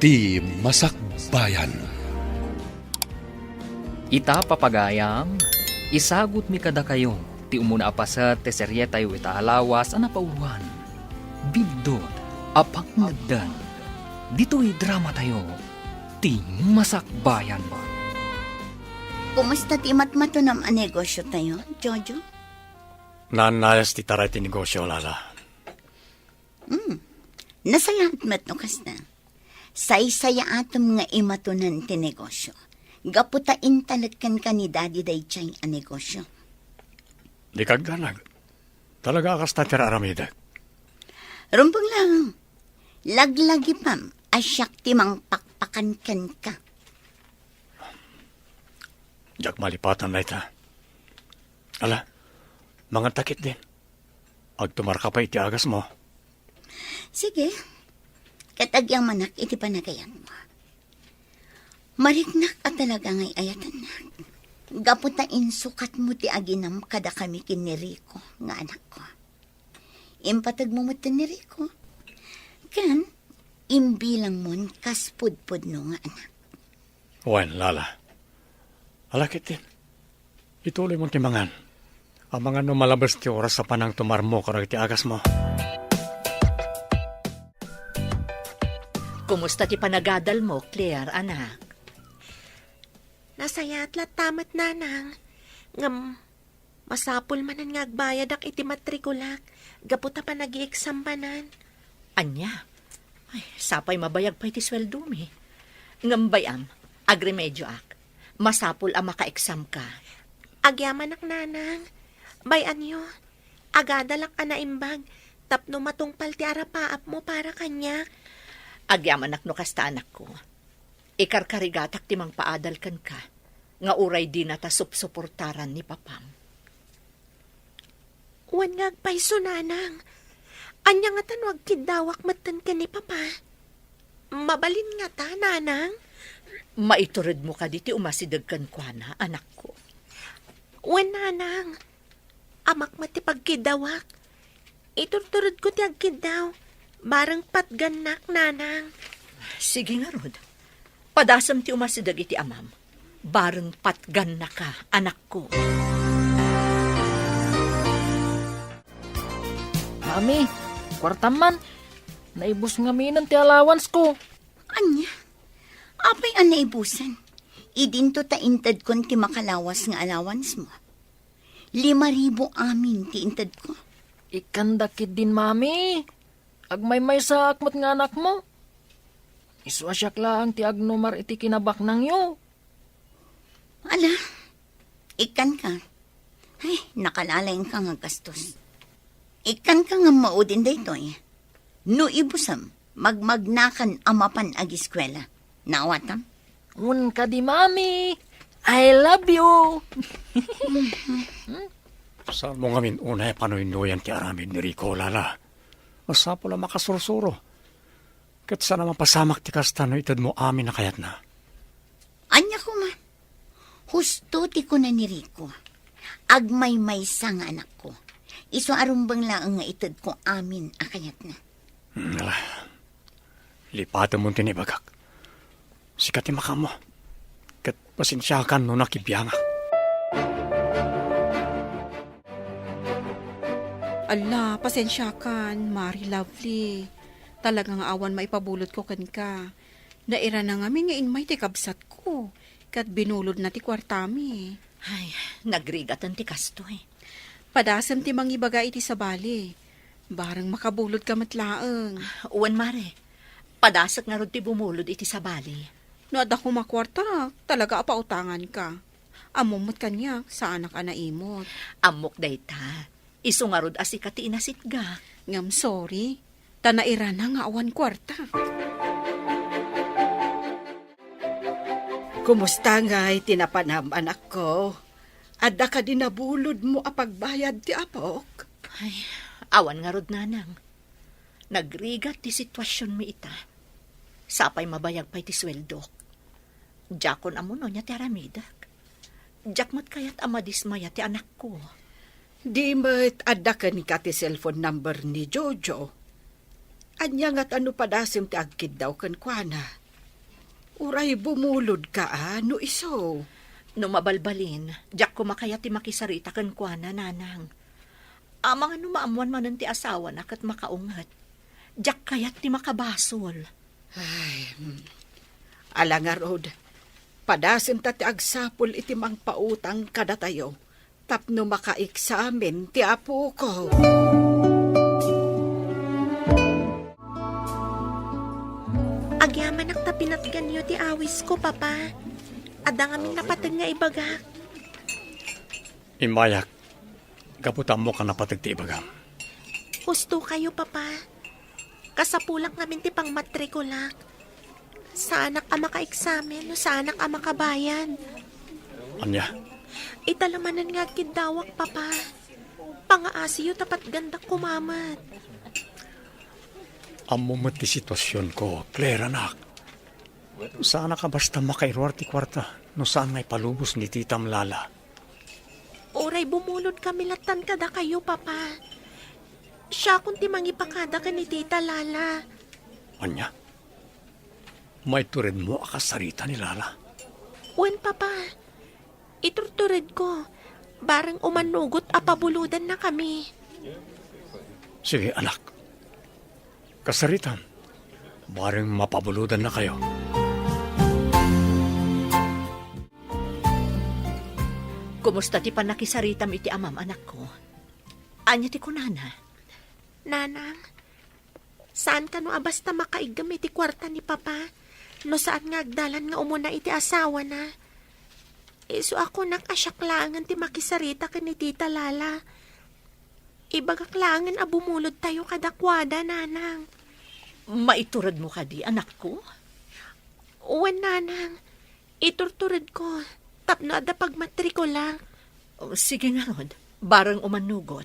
ti Masakbayan. Ita papagayam, isagot mi kada kayo, ti umuna apasat ti serye tayo ita alawas ana pauruan. Bidot, apang nagdan. Dito'y drama tayo, ti Masakbayan. Kumusta ti matmato nam a negosyo tayo, Jojo? Nanayas ti taray ti negosyo, Lala. Nasayahat mat no kas na. Say-saya atom nga imatunan ti negosyo. Gaputain talagkan ka ni Daddy Daychay a negosyo. Di kagdanag. Talaga akas na tira aramidag. Rumpang lang. Laglagi pam, asyak ti mang pakpakan ka. Diyak malipatan na ita. Ala, mga takit din. Agtumar ka pa iti agas mo. Sige, katagyang manak iti panagayan mo. Mariknak at talaga ngay ayatan na. Gaputain sukat mo ti aginam kada kami kin ni Rico, nga anak ko. Impatag mo mo ni Rico. Kan, imbilang mon kaspudpud no nga anak. Wen, Lala. Alakit din. Ituloy mong timangan. Ang mga numalabas ti oras sa panang tumar mo karag ti agas mo. Kumusta ti panagadal mo, Claire, anak? Nasayat lat tamat nanang. Ngam, masapul manan nga agbayad ak iti matrikulak. Gaputa pa nag-i-exam manan. Anya? Ay, sapay mabayag pa iti sweldo mi. Ngambayam, agremedyo ak. Masapul ang maka-exam ka. Agyaman ak nanang. Bayan nyo. Agadalak anaimbag. Tapno matungpal ti arapaap mo para kanya. Agyaman ak no kasta anak ko. Ikarkarigatak ti mang paadal kan ka. Nga uray di na ta supsuportaran ni papam. Wan nga agpaiso nanang. Anya nga tanwag kidawak matan ka ni papa. Mabalin nga ta, nanang. Maiturid mo ka diti umasidag kan kwa na, anak ko. Wan nanang. Amak matipag kidawak. Iturturod ko ti agkidaw. Barang patganak, nanang. Sige nga, Rod. Padasam ti umasidag iti amam. Barang patgan na ka, anak ko. Mami, kwartaman. Naibus nga minan ti allowance ko. Anya? Apay ang naibusan? Idinto ta intad kon ti makalawas nga allowance mo. 5,000 amin ti intad ko. Ikandakit din, mami. Agmay-may sa akmat nga anak mo. Iswasyak lang ti agnomar iti kinabak nang yo. Ala, ikan ka. Ay, nakalalayang ka nga gastos. Ikan ka nga maudin dayto eh. No ibusam, magmagnakan amapan ag-eskwela. Nawatam? Un ka di, mami. I love you. Saan mo ngamin unay panuinuyan ti aramid ni Rico, Lala? Masapo lang makasursuro. Kat sana mapasamak ti kasta no itad mo amin na kayat na. Anya ko man. Husto ti ko na ni Rico. Agmay-may sa nga anak ko. Iso arumbang lang nga itad ko amin akayat na. Lipatan mo tinibagak. Sikat ti makamo. Kat pasensyakan no nakibiyangak. Ala, pasensya kan, Mari Lovely. Talagang awan maipabulot ko kan ka. Naira na nga mi ngayon may tikabsat ko. Kat binulod na ti kwartami. Ay, nagrigatan ti kastoy. Padasam ti mangibaga iti sa bali. Barang makabulod ka matlaeng. Uwan, Mare. Padasak nga ron ti bumulod iti sa bali. No ada ko makwarta, talaga apautangan ka. Amumot kanya sa anak anaimot. Amok dayta. Isu nga rod asika ti inasitga. Ngam sorry, tanaira na nga awan kwarta. Kumusta nga'y tinapanam, anak ko? Adda ka din nabulod mo apagbayad ti apok? Ay, awan nga rod nanang. Nagrigat ti sitwasyon mi ita. Sapay mabayag pa iti sweldok. Jakon amuno niya ti aramidak. Jakmat kayat amadismaya ti anak ko. Di mo't adda ka ni ka ti cellphone number ni Jojo. Anya nga't ano padasim ti agkid daw kan kwa na. Uray bumulod ka no iso. No mabalbalin, jak ko makaya ti makisarita kan kwa na nanang. Amang ano maamuan man ti asawa na kat makaungat. Jak kayat ti makabasol. Alangarod, padasin ta ti agsapol iti mang pautang kada tayo. Tapno makaiksamin ti apo ko. Agyaman ak tapinatgan niyo ti awis ko, papa. Adang aming napatag nga ibaga. Imayak, gaputan mo ka napatag ti ibagam. Gusto kayo, papa. Kasapulak namin ti pang matrikulak. Sa anak ang maka-examen, sa anak ang makabayan. Anya, Italamanan nga kidawak, papa. Pangaasiyo tapat ganda kumamat. amo mo ti sitwasyon ko, Claire anak. Sana ka basta makairwar ti kwarta, no saan ngay palubos ni Titam Lala. Oray bumulod kami latan kada kayo, papa. Siya kung ti mangipakada ka ni Tita Lala. Anya, may tured mo akasarita ni Lala. Wen, papa. Iturtured ko. Barang umanugot apabuludan na kami. Sige anak, kasaritan, maring mapabuludan na kayo. Kumusta ti panakisaritam iti amam anak ko? Anya ti kunana? Nanang, saan ka no basta makaigam iti kwarta ni papa? No saan nga agdalan nga umuna iti asawa na? So ako nakasyaklangan ti makisarita ka ni Tita Lala. Ibagaklangan abumulod tayo kadakwada, nanang. Maiturad mo ka di, anak ko? Uwan, nanang. Iturturad ko. Tapno ada pagmatrikula. O, sige nga rod, barang umanugot.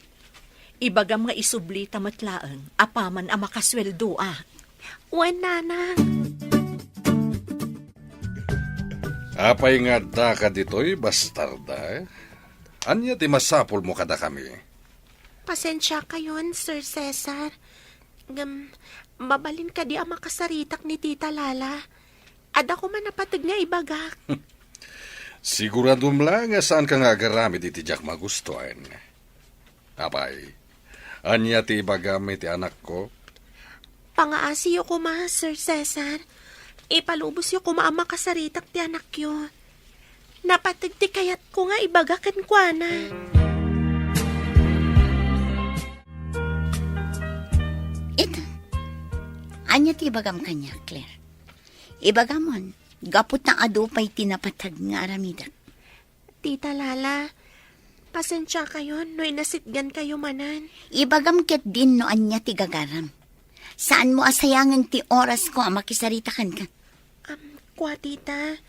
Ibagam nga isubli tamatlaang, apaman ang makasweldo Uwan, nanang. Apay nga da ka dito'y bastarda. Anya ti masapol mo kada kami. Pasensya kayon, Sir Cesar. Mabalin ka di ang makasaritak ni Tita Lala. Ada ko man napatag nga ibagak. Siguradum lang nga saan ka nga garamit iti jak magustuhan. Apay, anya ti ibagami ti anak ko. Pangaasiyo ko ma, Sir Cesar. Ipalubos yo ko maama kasaritak ti anak yo. Napatag ti kayat ko nga ibagakan kwa na. Ito. Anya ti ibagam kanya, Claire. Ibagamon, gapot na adupay tinapatag nga aramidak. Tita Lala, pasensya kayo no inasitgan kayo manan. Ibagam ket din no anya ti gagaram. Saan mo asayangan ti oras ko ang makisaritakan ka? Kwa tita,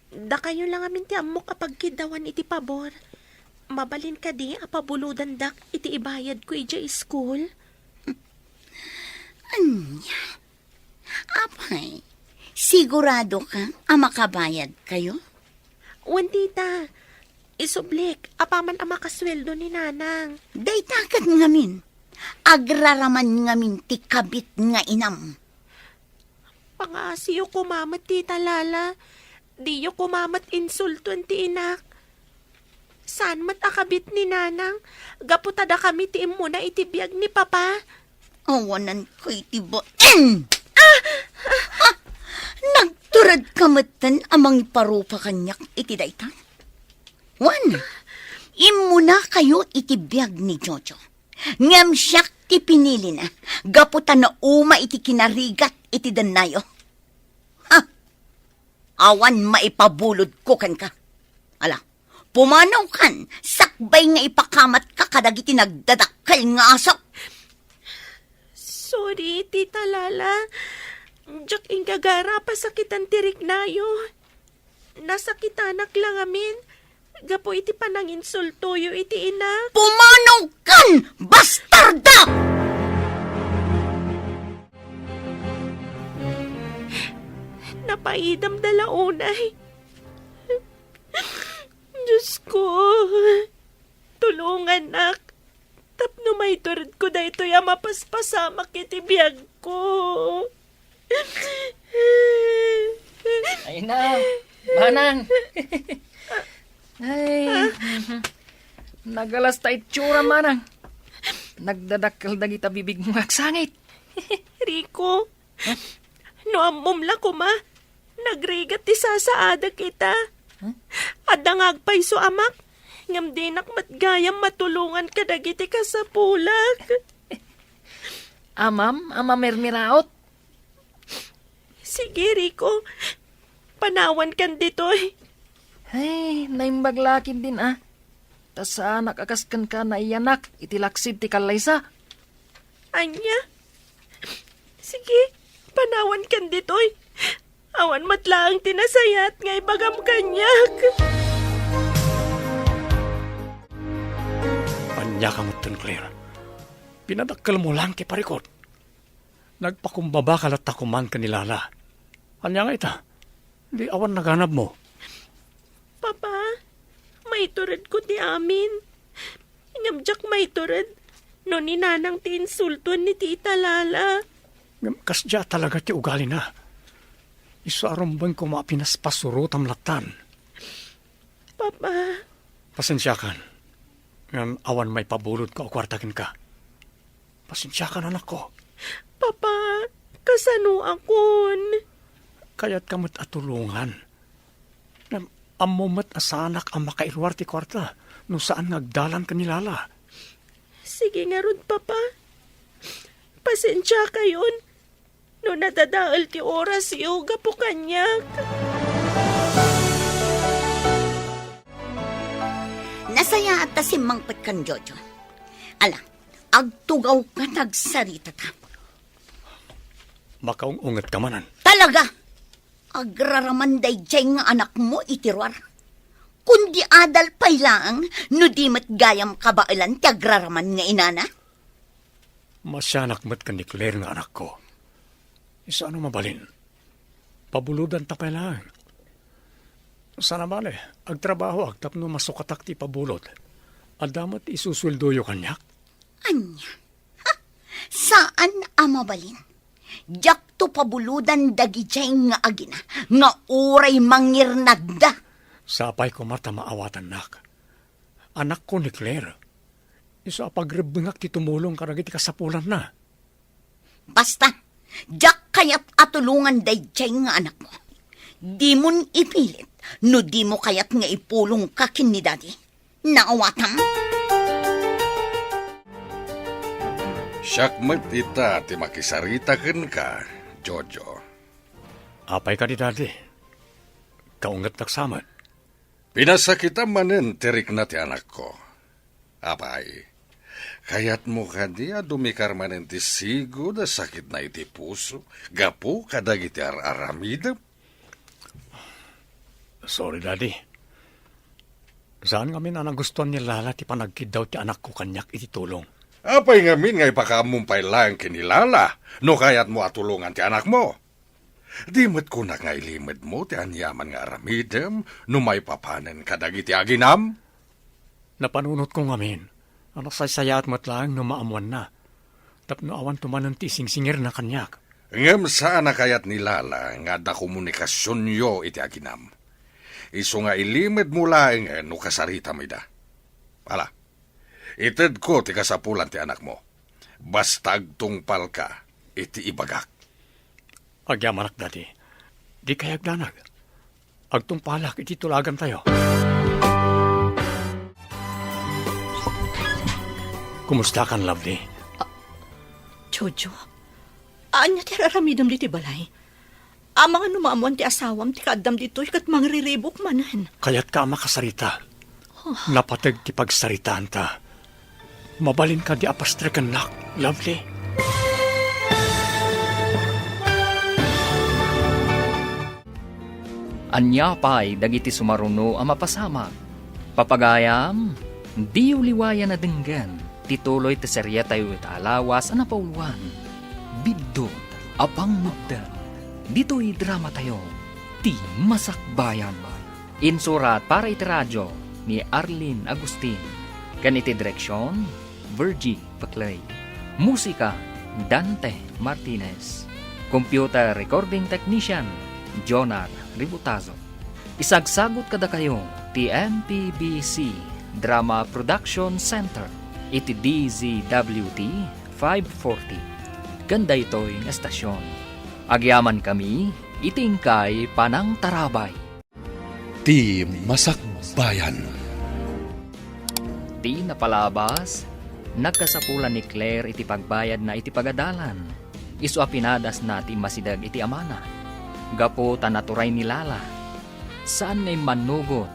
da kayo lang amin ti amok apag kidawan iti pabor. Mabalin ka di apabuludan dak iti ibayad ko ija school. Anya? Apay, sigurado ka ang makabayad kayo? Wan tita, isublik, apaman ang makasweldo ni nanang. Daytakat ngamin. Agraraman ngamin ti kabit nga inam. Pangasiyo kumamat, Tita Lala. Di yo kumamat insulton ti inak. Saan mat akabit ni nanang? Gaputada kami ti imuna itibiyag ni papa. Awanan ko itibo. Nagturad kamatan amang iparupa kanyak iti daytan. Wan, imuna kayo itibiyag ni Jojo. Ngam siyak ti pinili na. Gaputan na uma iti kinarigat iti danayo. Awan maipabulod ko kan ka. Ala, pumanaw kan, sakbay nga ipakamat ka kadagiti nagdadakkel nga asok. Sorry, Tita Lala. Diyak ingagara pasakitan tirik nayo. Nasakitanak lang amin. Gapo iti pananginsultuyo iti ina. Pumanaw kan, bastarda! Napaidam dalaunay. Diyos ko, tulungan nak. Tapno may turad ko da ito yung mapaspasamak itibiyag ko. Ay na, manang. Ay, nagalas ta itsura, manang. Nagdadakkel dagita bibig mo aksangit. Rico, no amumla ko ma, nagrigat ti sasaada kita. Adangag pa'y so amak, ngam dinak matgayam matulungan ka dagiti ka sa pulag. Amam, mermiraot. Sige, Rico, panawan kan ditoy. Ay, naimbaglakin din ah. Tas anak akaskan ka na iyanak, itilaksid ti kalaysa. Anya? Sige, panawan kan ditoy. Awan matlaang tinasayat ngay bagam kanyak. Anya ka mo, Claire. Pinadakkel mo lang ti parikot. Nagpakumbaba ka lat takuman kanilala. Anya nga ita, di awan naganap mo. Papa, may tured ko ti amin. Ingamjak may tured. No ni nanang ti insultuan ni Tita Lala. Kasya talaga ti ugali na. Isu arumbang ko maapinaspasurutam latan. Papa, Pasensyakan. Ngam awan may pabulod ka o kwartakin ka. Pasensyakan anak ko. Papa, kasano akon? Kaya't kamot atulungan. Amumat asanak ang makairwar ti kwarta no saan nagdalan kanilala. Sige nga ron, Papa. Pasensya kayon. No nadadaal ti oras yoga po kanyak. Nasaya at tasimangpet kan Jojo. Ala, agtugaw ka nagsarita ta. Makaungungat ka manan. Talaga! Agraraman day nga anak mo itirwar. Kundi adal pay lang, no di mat gayam kabailan ti agraraman nga inana. Masyanak mat kan ni Claire nga anak ko. Isa ano mabalin? Pabuludan ta pay lang. Sana bale, agtrabaho agtapno masukatak ti pabulod. Adamat isusweldoyo kanyak. Anya? Ha? Saan amabalin? Jak to pabuludan dagijay nga agina, nga uray mangirnagda. Sapay ko mata maawatan nak. Anak ko ni Claire. Isa pagrebengak ti tumulong karagiti kasapulan na. Basta, jak kayat atulungan dayjay nga anak mo. Di mon ipilit, no di mo kayat nga ipulong ka kin ni daddy. Naawatam? Syakmet ita ti makisaritaken ka, Jojo. Apay ka di dati. Kaungat naksaman. Pinasakita manen tirik na ti anak ko. Apay, kayat mo kaniya dumikar manen ti sigo da sakit na iti puso, gapu kadagiti aramidam. Sorry, Daddy. Saan ngamin ang nagustuhan ni Lala ti panagkid daw ti anak ko kanyak iti tulong? Apay ngamin ngay pakamumpay lang kinilala, no kayat mo atulungan ti anak mo. Di mo't kunak nga ilimid mo ti anyaman nga aramidam, no may papanen kadagiti aginam. Napanunot ko ngamin. Anak saysayat mo't lang no maamuan na. Tapno awan tumanan ti singsingir na kanyak. Ngam saan na kayat nilala nga da komunikasyon yo iti aginam. Iso nga ilimid mo lang no kasarita mo da. Ala, ited ko ti kasapulan ti anak mo. Basta agtungpal ka, iti ibagak. Agyamanak, Daddy. Di kayag danag. Agtungpalak iti tulagan tayo. Kumusta kan, lovely? Jojo, anya ti raramidam di ti balay? Mga numaamuan ti asawam ti kaadam dito kat mangriribok manan. Kaya't ka makasarita. Napatag ti pagsaritaan ta. Mabalin ka di apastrekan nak, lovely. Anya pa'y dagiti sumaruno ang mapasamak. Papagayam, di uliwaya na denggan, tituloy ti serya tayo alawas ang napauluan. Biddo, apang mugdan, dito'y drama tayo, ti masakbayan. Insurat para iti radyo ni Arlene Agustin. Ganiti direksyon, Virgie Paclay. Musika, Dante Martinez. Computer recording technician, Jonar Ributazo. Isagsagot kada kayo ti MPBC Drama Production Center iti DZWT 540. Ganda ito'y estasyon. Agyaman kami, itingkay panang tarabay. Ti Masakbayan. Di napalabas, nagkasapulan ni Claire iti pagbayad na iti pagadalan. Isu apinadas na ti masidag iti amana. Gapo tanaturay ni Lala. Saan ngay manugot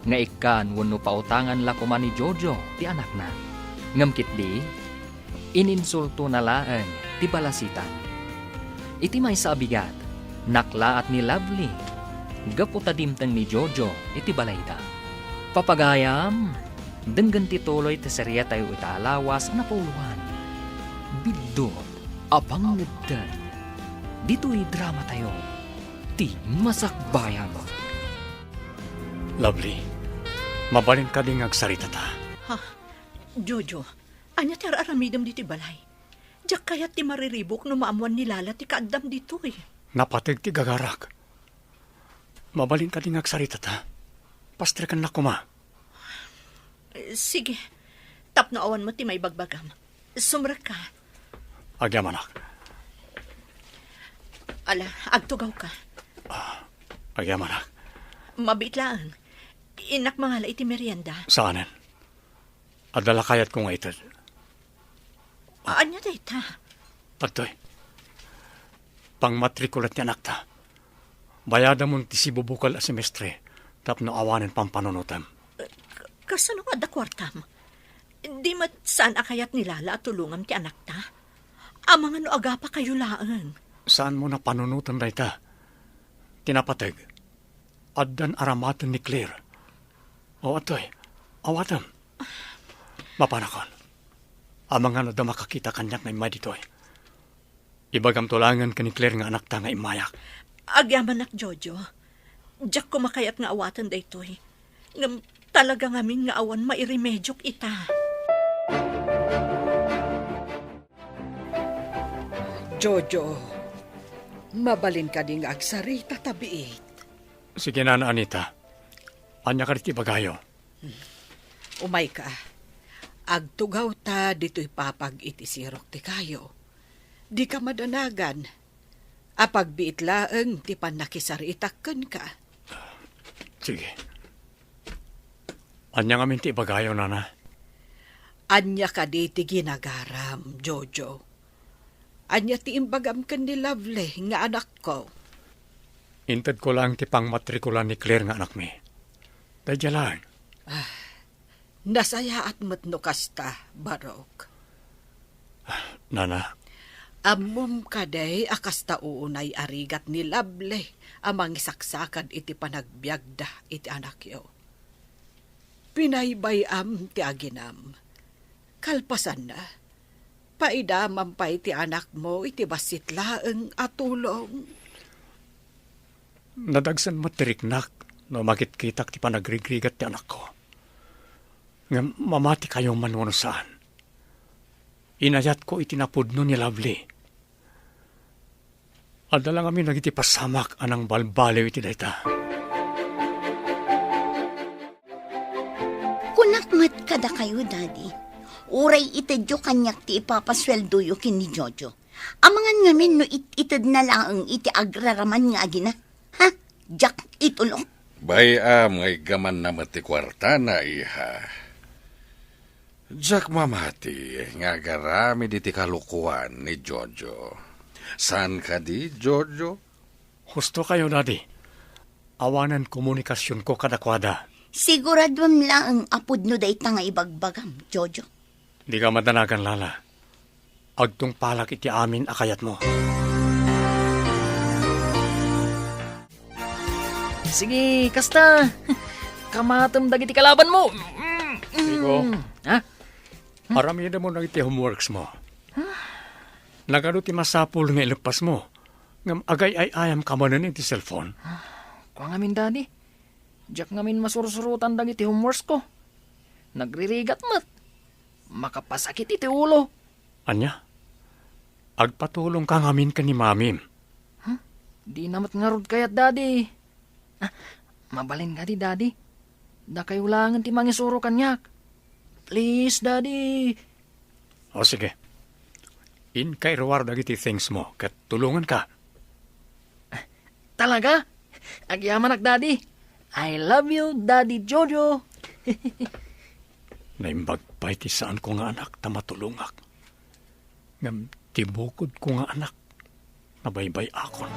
nga ikan wano pautangan lakuman ni Jojo ti anak na. Ngamkit di, ininsulto na laan ti balasitan. Iti may sabigat, nakla at ni Lovely. Gapo tadimtang ni Jojo iti balayda. Papagayam, denggan ti tuloy ti serya tayo italawas na pauluan. Bidot, apang nagdan. Dito'y drama tayo. Ti Masakbayan. Lovely, mabalin ka ding agsarita ta. Ha? Jojo, anya ti aramidam diti balay. Diyak kayat ti mariribok no maamuan ni Lala ti kaadam dito eh. Napatig ti gagarak. Mabalin ka ding agsarita ta. Pastre kan na kuma. Sige, tapno awan mo ti may bagbagam. Sumra ka. Agyaman ak. Ala, agtugaw ka. Agyaman ak. Mabitlaan. Inak mangala iti merienda. Saanen? Adala kayat ko nga itad. Anya data? Pagtoy. Pang matrikulat ni anak ta. Bayada mong tisibubukal a semestre. Tapno awanin pang panunutam. Kasano nga da kwartam? Di mat saan akayat ni Lala at tulungam ti anak ta? Amang ano aga pa kayo laan? Saan mo na panunutam na ita? Tinapatag. Addan aramatan ni Claire. O atoy, awatam. Mapanakon. Amang ano da makakita kanyak na imay ditoy. Ibagam tulangan ka ni Claire nga anak ta nga imayak. Agyaman nak Jojo. Diyak kumakayat nga awatan da itoy. Ngam talaga ngamin nga awan mairimedyok ita. Jojo, mabalin ka ding agsarita tabiit. Sige na, Anita. Anya ka rin bagayo. Umay ka. Agtugaw ta dito'y papag iti sirok ti kayo. Di ka madanagan. Apag biit laeng ti panakisaritakken ka. Sige. Anya nga minti bagayo, Nana. Anya ka di ti ginagaram, Jojo. Anya ti imbagam kan ni Lovely nga anak ko. Intad ko lang ti pang matrikulan ni Claire nga anak mi. Dadya lang. Nasaya at matno kasta, Barok. Nana, Amom kaday akasta uunay arigat ni Lovely amang isaksakan iti panagbiagda iti anak yo. Pinaybayam ti aginam. Kalpasan na. Paidamam pa iti anak mo iti basit laeng atulong. nadagsan matiriknak no makitkitak ti panagrigrigat ti anak ko. Nga mamati kayo manuno saan. Inayat ko itinapudno ni Lovely. Adala kami nagiti pasamak anang balbalew iti dayta. Kunakmat kada kayo, Daddy. Uray itadyo kanyak ti ipapasweldo yu kini Jojo. Amangan ngamin no itad na lang iti agraraman nga agina. Ha? Jack itulong. Bayam ngay gaman na mati kwarta na iha. Jack mamati nga garami di ti kalukuan ni Jojo. San ka di, Jojo? Husto kayo, Daddy. Awanan komunikasyon ko kadakwada. Siguradwam lang ang apod no day nga ibagbagam, Jojo. Di ka madanagan, Lala. Agtong palak iti amin akayat mo. Sige, kasta. Kamatam dagiti kalaban mo. Iko, Ha? aramida mo na iti homeworks mo. Nagano ti masapul nga ilupas mo. Ngam agay ay ayam kamanan iti cellphone. Kuha ngamin, Daddy. Diyak ngamin masursurutan dagiti homeworks ko. Nagririgat mat. Makapasakit iti ulo. Anya? Agpatulong ka ngamin ka ni Mamim. Di namat ngarod kayat, Daddy. Mabalin ka di, Daddy. Da kayo ulangan ti mangisuro kanyak. Please, Daddy. O sige. In kay reward dagiti things mo, kat tulungan ka. Talaga? Agyaman ak, Daddy. I love you, Daddy Jojo. Naimbag pa'y ti saan ko nga anak na matulungak. Ngam tibukod ko nga anak na baybay akon.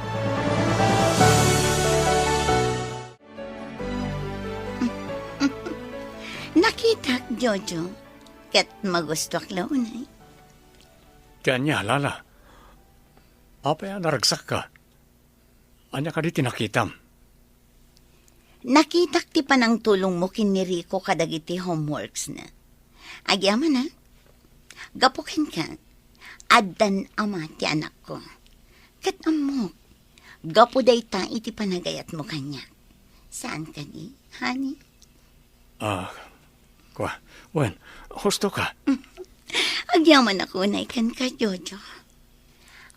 Nakita, Jojo. Kat magusto ak launay. Kanya, Lala. Apay naragsak ka. Anya ka di tinakitam. Nakitak ti panang tulong mo kini Rico kadagiti homeworks na. Agyaman na. Gapukin ka. Addan ama ti anak ko. Kat amok. Gapo day ta iti panagayat mo kanya. Saan ka di, honey? Wen, husto ka. Agyaman ako unay kan ka, Jojo.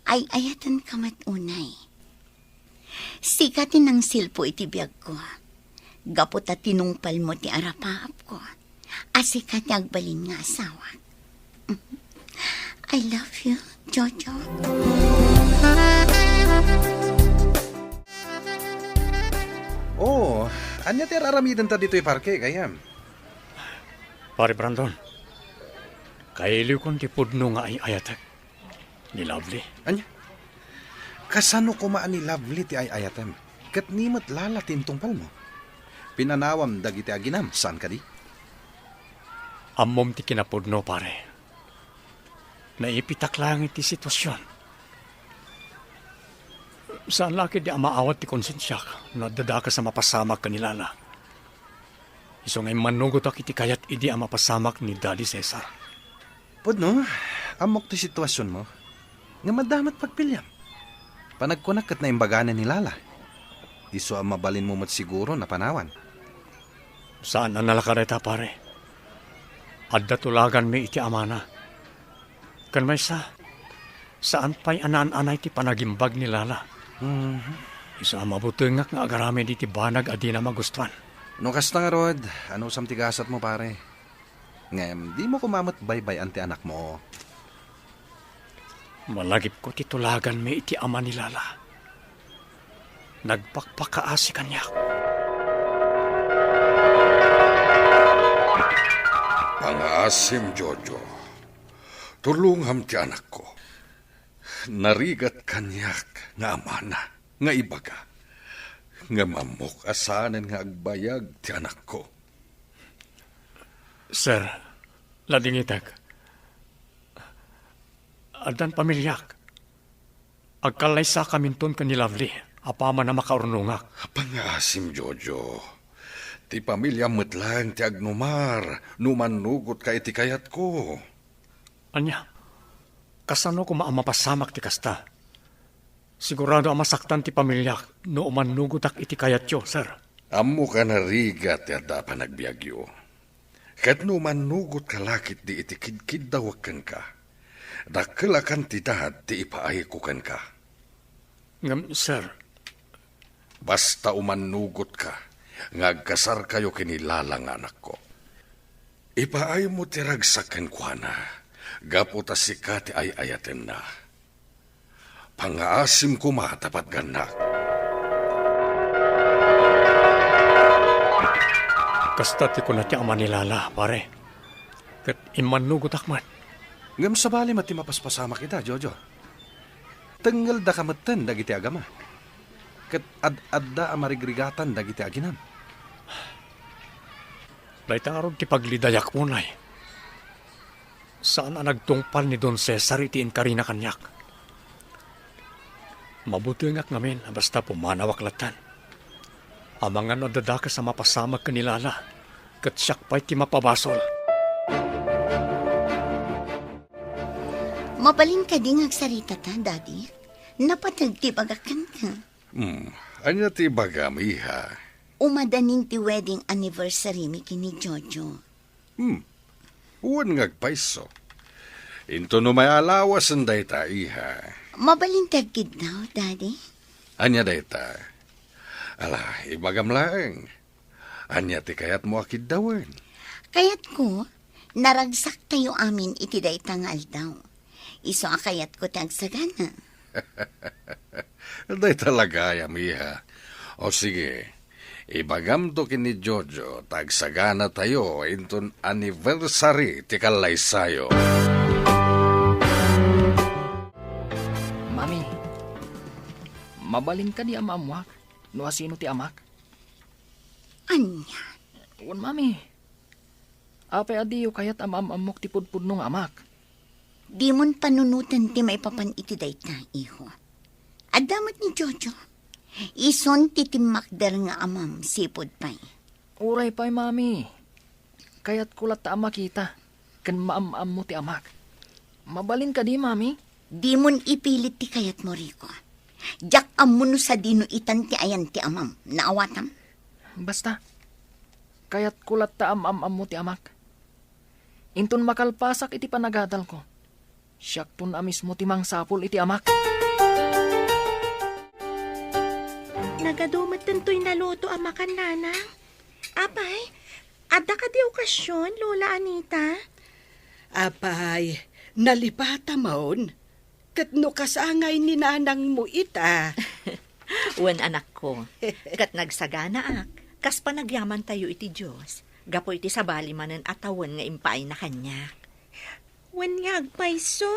Ay ayatan ka matunay. Sikatin ng silpo iti biyag ko. Gapot at tinungpal mo ti arapaap ko. Asikat agbalin nga asawa. I love you, Jojo. Oh, anya ti aramidan ta dito'y parke, kayam. Pare Brandon, kailiw kon ti pudno nga ay ayatek. Ni Lovely. Anya? Kasano kumaan ni Lovely ti ay ayatem? Kat nimot lala tintungpal mo. Pinanawam dagiti aginam, saan ka di? Ammom ti kinapudno, pare. Naipitak lang iti sitwasyon. Saan laki di amaawat ti konsensyak na dadaka sa mapasamak kanilala. Iso ngay manugot ak iti kayat idi ang mapasamak ni Daddy Cesar. Pudno, amok ti sitwasyon mo. Nga madamat pagpilyam. Panagkunak kat na imbaganan ni Lala. Iso ang mabalin mo mat siguro na panawan. Saan ang nalakareta, pare? Adda tulagan mi iti amana. Kan may saan pa'y anaan-anay ti panagimbag ni Lala. Iso ang mabutungak nga agarami di ti banag adi na magustuhan. No kasta nga Rod, ano sam tigasat mo pare? Ngem, di mo kumamot baybay anti anak mo. Malagip ko ti tulagan mi iti ama ni Lala. Nagpakpakaasi kanya. Pangasim, Jojo. Tulungham ti anak ko. Narigat kanyak nga amana, nga ibaga. Nga mamok asanan nga agbayag ti anak ko. Sir, ladingitek. Adan pamilyak. Agkalaysa kaminton ka ni Lovely. Apama na makaurnungak. Pangasim, Jojo. Ti pamilya metlang ti agnumar. Numanugot ka iti kayat ko. Anya, kasano ko maamapasamak ti kasta? Sigurado ang masaktan ti pamilyak no umanugutak iti kayat yo, sir. Amo ka narigat ti adda pa nagbiagyo. Kat numanugot ka lakit di iti kidkid dawakan ka. Dakelakan ti dahad ti ipaayikukan ka. Sir. Basta umanugot ka, ngagkasar kayo kinilalang anak ko. Ipaay mo ti ragsakan kwa na, gaputa si kati ay ayaten na. Pangaasim ko matapat ganak. Kasta ti ko na ti ama ni Lala, pare. Kat imanugot akman. Ngam sabali mati mapaspasama kita, Jojo. Tenggal da kamatan dagiti agama. Kat ad-adda amarigregatan dagiti aginam. Daitang arod ti paglidayak unay. Saan ang nagtungpal ni Don Cesar iti inkarina kanyak? Mabuti ngak ngamin basta pumanawaklatan. Amangan no dadaka sa mapasamag kanilala. Kat siyak pa'y ti mapabasol. Mabalin ka din agsarita ta, Daddy. Napatagtibagakan ka. Anya ti bagam, iha? Umadanin ti wedding anniversary mi kini Jojo. Uwan ngagpaiso. Into no may alawas ang dayta, iha. Mabalin tagkid daw, Daddy. Anya dayta. Ala, ibagam laeng. Anya ti kayat mo akid dawen. Kayat ko, naragsak tayo amin iti dayta nga aldaw. Iso akayat ko tagsagana. Day talaga, yamiha. O sige, ibagam to kini Jojo, tagsagana tayo inton anniversary ti kalaysayo. Mami, mabalin ka di amamwak. No asino ti amak? Anya, Uwan, mami. Apay adiyo kayat amamok ti pudpudno nga amak. di mon panunutan ti maipapan iti dayta, iho. Adamat ni Jojo. Ison ti timakder nga amam, sipod pa'y. Uray pa'y, mami. Kayat kulat ta amak kita. Kan maam mo ti amak. Mabalin ka di, mami. Di mon ipilit ti kayat mo, Rico. Jak amuno sa dino itan ti ayan ti amam. Naawatam? Basta. Kayat kulat ta am mo ti amak. Inton makalpasak iti panagadal ko. Siyak tun amis mo ti mangsapol iti amak. Nagadumat tanto'y naluto ang makan, nanang. Apay, ada ka di okasyon, Lola Anita? Apay, nalipata maon. Kat no kasangay ni nanang mo ita. Wan anak ko, kat nagsagana ak, kas panagyaman tayo iti Diyos. Gapo iti sabali manen atawan nga impay na kanya. Wanyag paiso.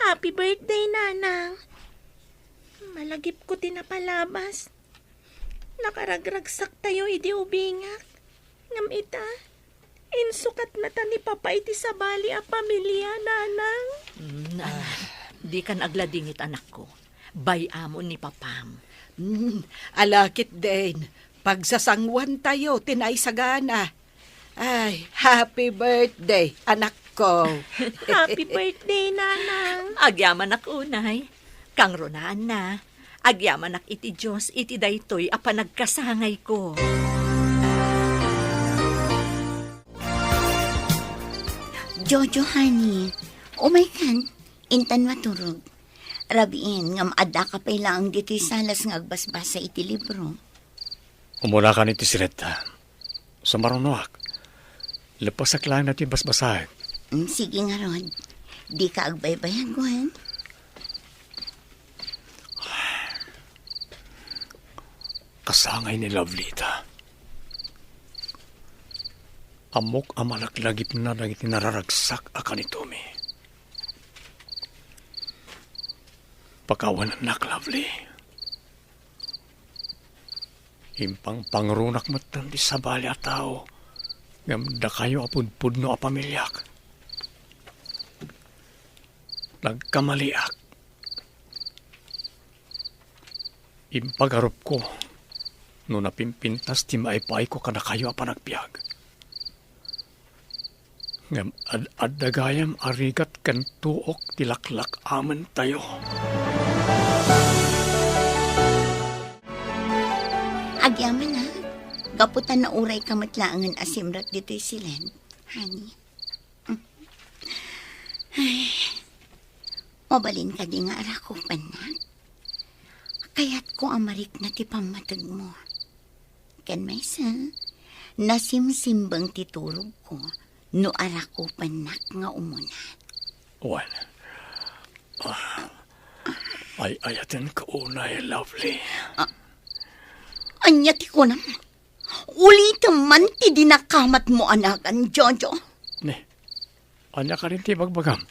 Happy birthday, nanang. Malagip ko tinapalabas. Nakaragragsak tayo iti ubingak. Ngam ita, insukat na ta ni Papa iti sabali a pamilya, nanang. Di kan agladingit anak ko. Bayamon ni Papam. Alakit din. Pagsasangwan tayo, tinaysagana. Ay, happy birthday, anak ko. Happy birthday, nanang. Agyaman ak unay. Kang ronaan na. Agyaman ak iti Diyos iti daytoy a panagkasangay ko. Jojo, honey. Kan, intan maturog. Rabiin, ngam ada ka pa'y lang dito'y salas nga agbasbasa iti libro. Umula ka niti sireta. Sa marunuak. Lapasak lang natin basbasahin. Sige nga, Rod. Di ka agbaybayaguan. Kasangay ni Lovelita. Amok amalaklagip na nagiti nararagsak akan ni Tommy. Pakawan anak, Lovely. Impang pangrunak matan di sabali a tao. Ngamda kayo apudpud no a pamilyak. Nagkamaliak. Impagarup ko no napimpintas ti maipay ko kada kayo a panagbiag. Ngam ad-adagayam arigat kan tuok tilaklak aman tayo. Agyaman na. Gaputan na uray kamatlaangan asimrat dito'y silen. Honey. Ay. Mabalin ka di nga arakupan na. Kaya't ko amarik na ti pamatag mo. Kan may sa, nasimsimbang titurog ko. No arakupan nak nga umuna. Wan. Ay ayaten ka unay, Lovely. Anya ti ko naman. Ulit man ti dinakamat mo anakan, Jojo. Ne, anya ka rin ti bagbagam.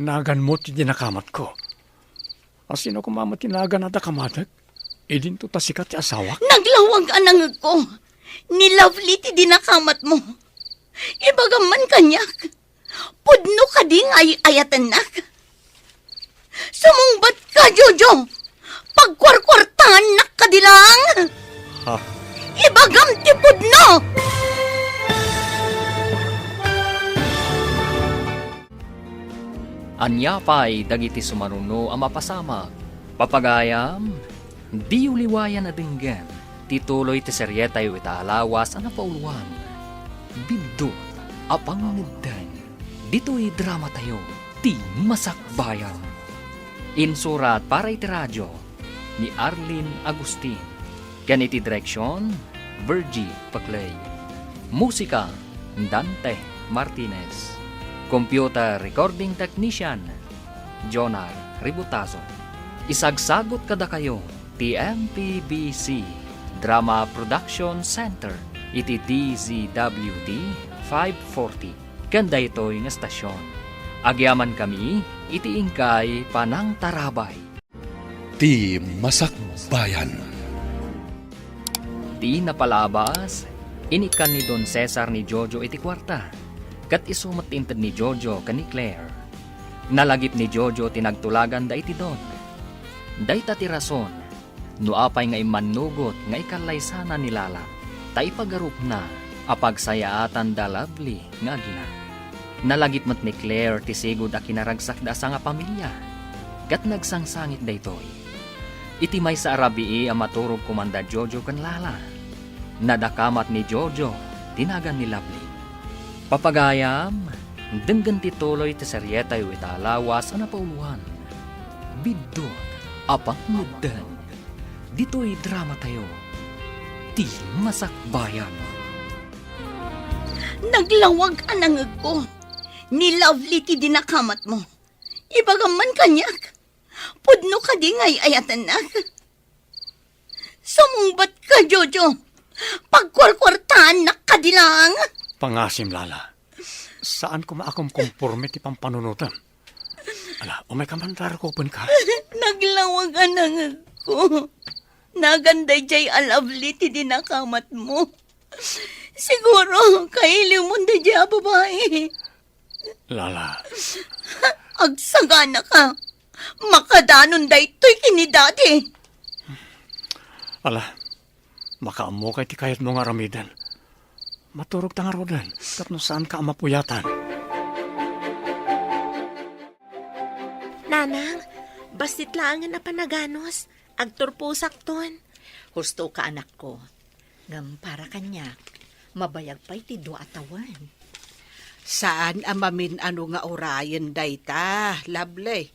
Nagan mo ti dinakamat ko. Asino ko mama tinagan at akamatag? E din to tasikat ti asawak? Naglawag anang ko. Ni Lovely ti dinakamat mo. Ibagaman kanyak. Pudno ka ding ayatan nak. Sumungbat ka, Jojo. Pagkwarkwartahan nak ka dilang. Ha? Ibagam ti pudno. Anya pa'y dagiti sumaruno ang mapasama. Papagayam, di uliwayan na dinggan. Tituloy ti seryetay italawas ang napauluan. Bindot, apang nagdan. Dito'y drama tayo, ti masakbayan. Insurat para iti radyo, ni Arlene Agustin. Ganiti direksyon, Virgie Paclay. Musika, Dante Martinez. Computer Recording Technician, Jonar Ributazo. Isagsagot kada kayo, TMPBC Drama Production Center, iti DZWD 540. Kanda ito'y nga stasyon. Agyaman kami, iti ingkay Panang Tarabay. Ti Masakbayan. Di napalabas, inikan ni Don Cesar ni Jojo iti kwarta. Kat isumat inted ni Jojo kani Claire. Nalagip ni Jojo tinagtulagan da iti Don. Day ti rason, nuapay nga imanugot nga ikalaysana ni Lala. Tay pagarup na, apagsayaatan da Lovely nga agina. Nalagip mat ni Claire ti sigod a kinaragsak da sa nga pamilya. Kat nagsangsangit da itoy. Iti may sa arabii ang maturog kumanda Jojo kan Lala. Nadakamat ni Jojo, tinagan ni Lovely. Papagayam, denggan tituloy ti seryeta yu italawas ang napauluhan. Bidot, apang mudan. Dito'y drama tayo. Ti Masakbayan. Naglawag anangag ko. Ni Lovely ti dinakamat mo. Ibagaman kanyak. Pudno ka di ngay ayatan na. Sumungbat ka, Jojo. Pagkwarkwartaan na kadilang. Pangasim, Lala. Saan ko maakom kumporme ti pampanunutan? Ala, umay kamantar ko pun ka. Naglawag anangag ko. Naganday jay a Lovely ti dinakamat mo. Siguro, kailiw mo na jay a babae. Lala, Agsagana ka. Makadanon da ito'y kinidati. ala, makaamo kay ti kayat mo nga ramidan. Maturog ta nga rodan, tapno saan ka mapuyatan. Nanang, basit lang na panaganos. Agturpusak ton. Husto ka anak ko. Ngam para kanya, mabayag pa'y ti do atawan. Saan amamin ano nga orayan dayta, Lovely?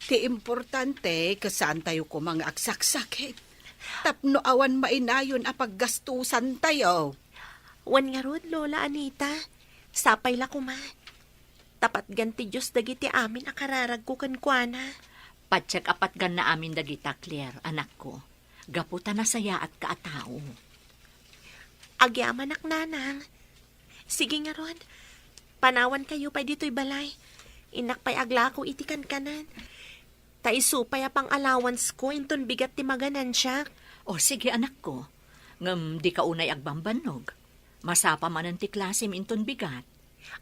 Ti importante kasaan tayo ko mga aksaksakit. Tapno awan mainayon a paggastusan tayo. Wan nga rod, Lola Anita. Sapay la kuma. Tapat ganti Diyos dagiti amin akararag ko kankwana. Patsyak apat gan na amin dagita, Claire, anak ko. Gaputa na saya at kaatao. Agyaman ak nanang. Sige nga rod. Panawan kayo pa dito'y balay. Inak pa'y aglako itikan kanan. Taisupay apang allowance ko inton bigat ti maganan siya. O sige anak ko, ngam di ka unay agbambanog. Masapa man ti klase minton bigat.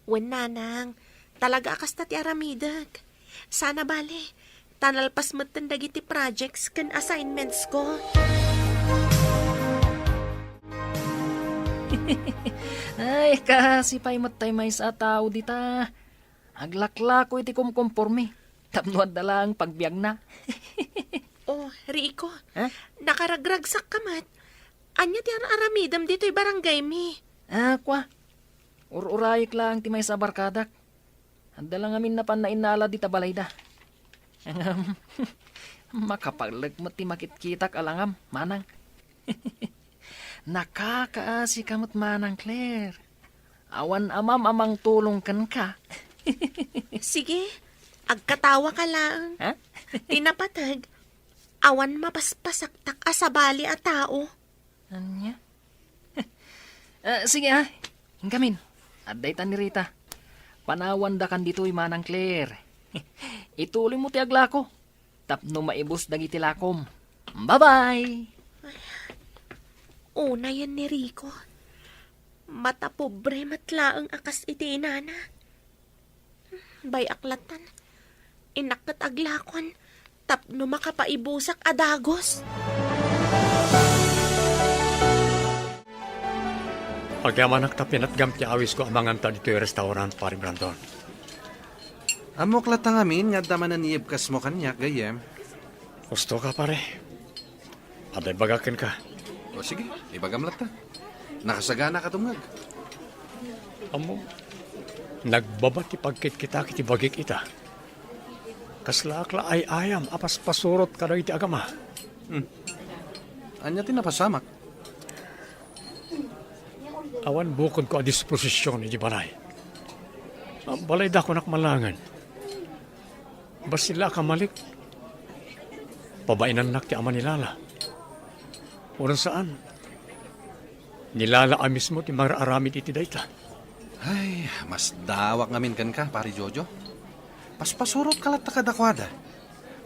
Wen nanang, talaga akasta ti aramidag. Sana bale, tanalpas mo't dagiti projects kan assignments ko. Ay, kasi pa'y matay may sa tao dita. Aglakla ko iti kumkumporme. Tapnuad na lang pagbiag na. Oh, Rico, Ha? nakaragragsak ka mat. Anya ti aramidam dito'y barangay mi. Kwa. Ururayik lang ti may sa barkadak. Handa lang amin na panainala di tabalay da. Makapaglag ti makitkitak alangam, manang. Nakakaasi kamot manang, Claire. Awan amam amang tulong kan ka. Sige, agkatawa ka lang. Ha? Tinapatag, awan mapaspasaktak asabali a tao. Anya? Sige ha, hinggamin. Aday ta ni Rita. Panawan da kan dito'y manang Claire. Ituloy mo ti aglako. Tapno maibos dagiti lakom. Bye-bye! Una yan ni Rico. Mata pobre matlaang akas iti inana. Bay aklatan. Inakot aglakon. Tapno makapaibusak adagos. Pagyaman nakta pinatgam ti awis ko amangan ta dito yung restaurant, pari Brandon. Amok latang amin, nga daman na niibkas mo kanyak, gayem. Gusto ka, pare. Aday bagakin ka. O sige, ibagam lata. Nakasagana ka tumag. Amo, nagbabati pagkit kita kiti bagik ita. Kaslakla ay ayam, apas pasurot ka iti agama. Anya tinapasamak. Awan bukod ko a disposisyon ni Balay. Balay da ko nakmalangan. Bas sila kamalik. Pabainan nak ti ama nilala. Oran saan? Nilala mismo ti mararamid iti dayta. Ay, mas dawak ngamin kan ka, pari Jojo. Paspasurot kalat ta kadakwada.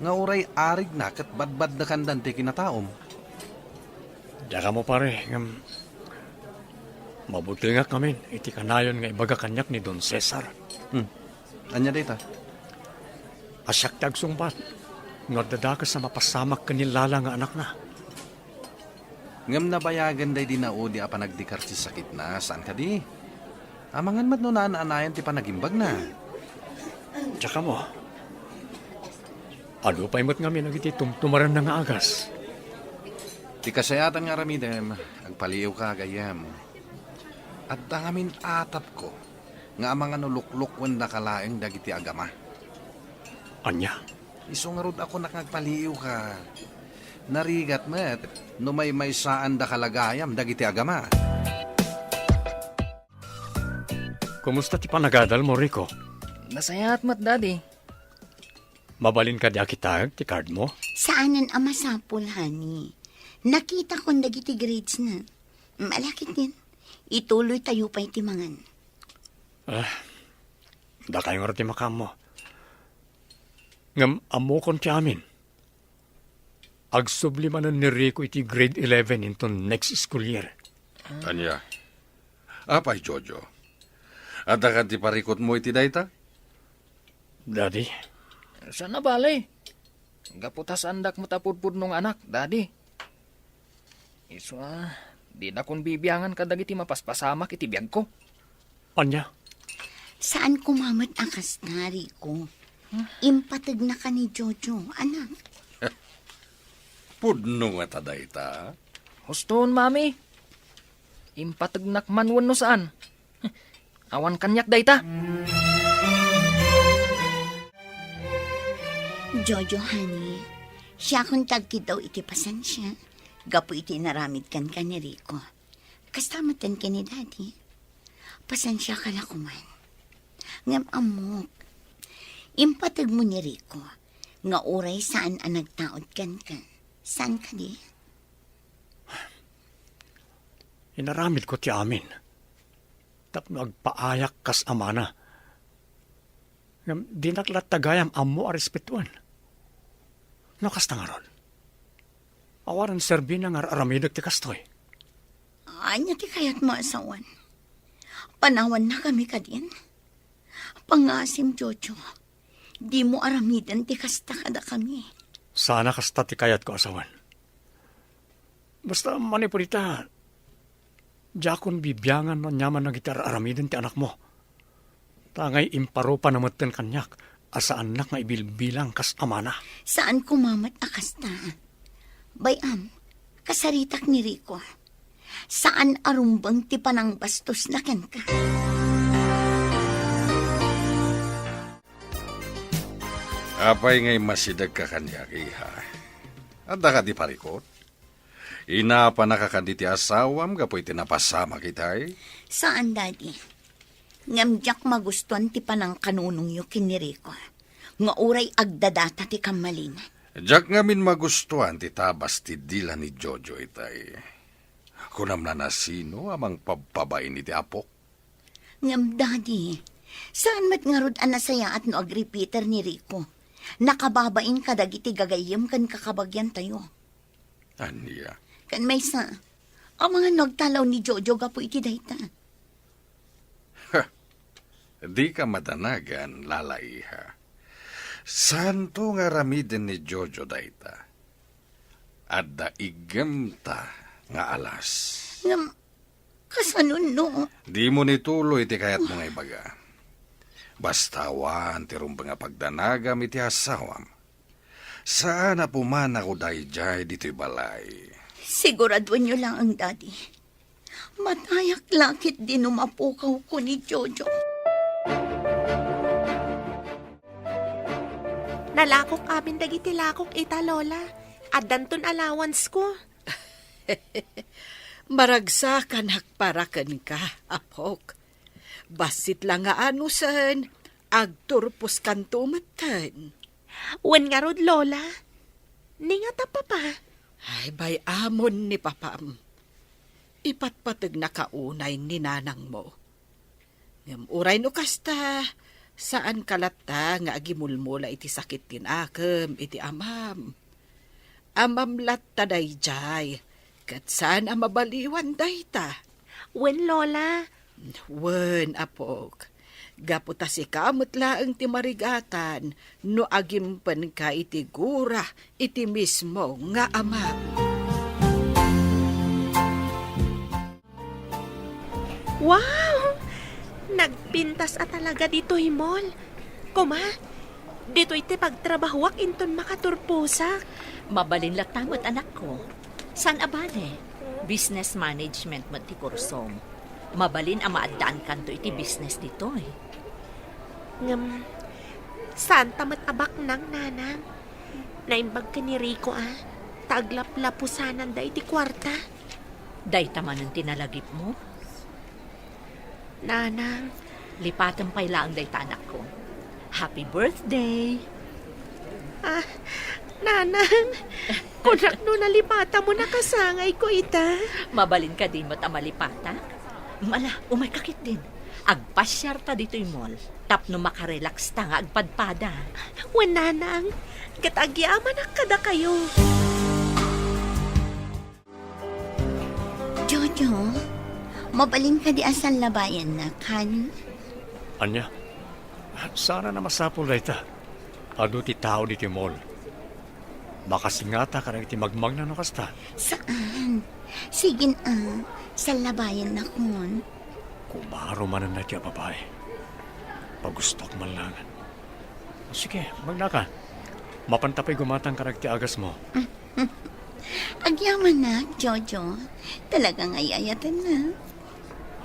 Nga uray arig na kat badbad na kandan ti kinataom. Daka mo pare, ngam mabuti nga kami, iti kanayon nga ibaga kanyak ni Don Cesar. Anya dayta? Asyak ti agsungbat, nga dadakas sa mapasamak kanilala nga anak na. Ngam nabayagan day di naudi a panagdikar si sakit na, saan ka di? Amangan mat no naan-anayan ti panagimbag na. Tsaka mo, ano pa imot nga mi nagiti tumtumaran na nga agas. Ti kasayatan nga ramidem, agpaliw ka gayam. At dangamin atap ko, nga mga nulukluk wen nakalaeng dagiti agama. Anya, Isungarod ako nakagpaliw ka. Narigat met, no may saan da kalagayam dagiti agama. kumusta ti panagadal mo, Rico? Nasayat mat, Daddy. Mabalin ka di akitag ti card mo? Saanan ang masapul, honey? Nakita ko dagiti grades na. Malakit din. Ituloy tayo pa itimangan. Da kayo nga ti makam mo. Ngam amo kon ti amin. Agsublimanan ni Rico iti grade 11 into next school year. Anya? Apay, Jojo? At akan ti parikot mo iti dayta? Daddy, Sana balay. Gaputas andak mo tapudpud nung anak, Daddy. Iswa, di na kung bibiyangan ka dagiti mapaspasamak iti biyag ko. anya? Saan kumamat akas na, Rico? Impatag na ka ni Jojo, anak. Pudno nga ta dayta. Huston, Mami. Impatagnak manwan no saan. Awan kanyak dayta. Jojo, honey, siya kung tagkitaw iti pasensya. Gapo iti naramid kan ka ni Rico. Kastamatan ka ni Daddy. Pasensya ka na kuman. Ngam amok. Impatag mo ni Rico. Nga uray saan ang nagtaod kan ka. Saan ka di? Inaramid ko ti amin. Tapno agpaayak kas amana. Ngam di naklat tagayam amo a respetuan. Nakas na nga ron. Awaran serbi na nga aramidag ti kastoy. Anya ti kayat maasawan. Panawan na kami ka din. Pangasim, Jojo. Di mo aramidan ti kasta kada kami. Sana kasta ti kayat ko asawan. Basta manipurita, jakon bibiyangan no nyaman na gitar aramidin ti anak mo. Tangay imparo pa namatan kanyak, asa anak nga ibilbilang kas amana. Saan kumamat akasta? Bayam, kasaritak ni Rico. Saan arumbang ti panang bastos na ken ka? Apay ngay masidag ka kanyak, iha. At da ka di parikot? Inapa na ka ti asawam, kapoy tinapasama kitay. Saan, Daddy? Ngamjak magustuhan ti panang kanunong yu kiniriko. Nga uray agdadata ti kamalin. Diyak ngamin magustuhan ti tabas ti dila ni Jojo itay. Kunam na nasino amang pagpabay ni ti apok. Ngam, Daddy, saan mat ngarod anasaya at no agrepeater ni Rico? Nakababain ka dagiti gagayim kan kakabagyan tayo. Anya? Kan may sa, ang mga nagtalaw ni Jojo gapo iti dayta. Di ka matanagan, lalaiha. Santo nga ramiden ni Jojo dayta. Adda igemta nga alas. Ngam, kasanun no? Di mo nituloy ti kayat mga ibaga. Bastawan ti rumba nga pagdanagam iti asawam. Saan na pumana ko dayjay dito'y balay. Siguraduan nyo lang ang Daddy. Matayak lakit din umapukaw ko ni Jojo. Nalakok amin dagiti lakok ita, Lola. Adanton allowance ko. Maragsakan hakparakan ka, apok. Basit lang nga anusan, agturpos kan tumatan. Wen nga rod, Lola. Ninga ta, Papa. Ay, bay amon ni papam. Ipatpatag na kaunay ni nanang mo. Ngam uray no kasta, saan kalata nga agimulmula iti sakit tinakam, iti amam. Amam latta dayjay, kat saan amabaliwan dayta. Wen, Lola. Wen, apok. Gaputa si kamot laang ti marigatan, no agimpan ka iti gura, iti mismo nga amam. Wow! Nagpintas at talaga dito'y mall. Kuma, dito'y ti pagtrabahuak inton makaturpusak. Mabalin latamot anak ko. San abale? Business management mo ti kursom. Mabalin ang maadaan kanto iti business dito eh. Ngam, saan tamat abak nang nanang? Naimbag ka ni Rico Taglap-lapusanan da iti kwarta. Day taman ang tinalagip mo. Nanang, Lipatan pa'y laang day tanak ko. Happy birthday! nanang, kunak no nalipata mo nakasangay ko ita. Mabalin ka din mo't amalipata. Mala, umakakit din. Agpasyar ta dito'y mall. Tapno makarelax ta nga agpadpada. Wen, nanang, katagyaman na kada kayo. Jojo, mabalin ka di asal labayan na, kan? Anya, sana na masapol na ita. Ado ti tao di ti mall. Makasingata ka na iti magmag na nakasta. Saan? Sige sa labayan na kun. Kumaro man na ti babae. Pagustok man lang. Sige, magnaka. Mapantapay gumatang ka ti agas mo. Agyaman na, Jojo. Talagang ayayatan na.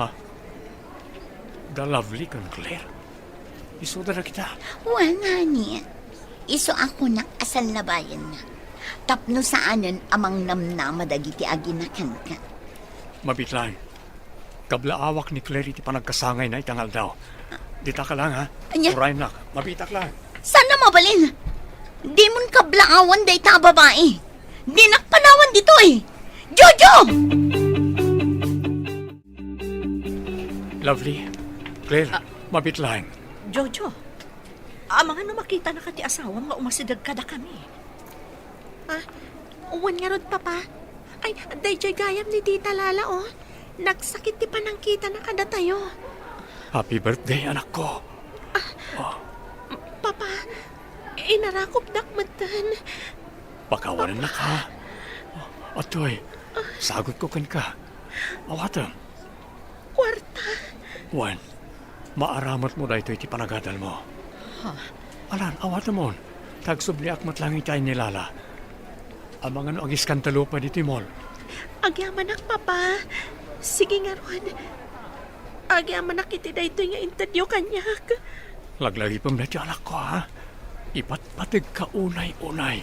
Ha? The lovely kan Claire. Isuda na kita. Wala niya. Iso ako na asal labayan na. Tapno saanan amang namnama dagiti aginakan ka. Mabitlang. Kablaawak ni Claire iti panagkasangay na itangal daw. Dita ka lang ha. Anya? Urayin nak. Mabitak lang. Sana mabalin? Di mon kablaawan day ta babae. Di nakpanawan dito eh. Jojo! Lovely. Claire, mabitlang. Jojo, amang ano makita na kati asawang nga umasidag kada kami. Wen nga rod, Papa. Ay, dayjay gayam ni Tita Lala, Nagsakit ti panangkita na kada tayo. Happy birthday, anak ko. Papa, inarakop dakmatan. Pakawanan na ka. Atoy, sagot ko kan ka. Awatam. Kwarta. Juan, maaramat mo da ito iti panagadal mo. Alan, awatam mo. Tagsubli akmat lang itay nilala. Amang ano agis kantalo pa dito mall. Agyaman Papa. Sige nga ron. Agyaman iti da ito nga interview kanyak. Laglagi pang na anak ko, ha? Ipatpatig ka unay-unay.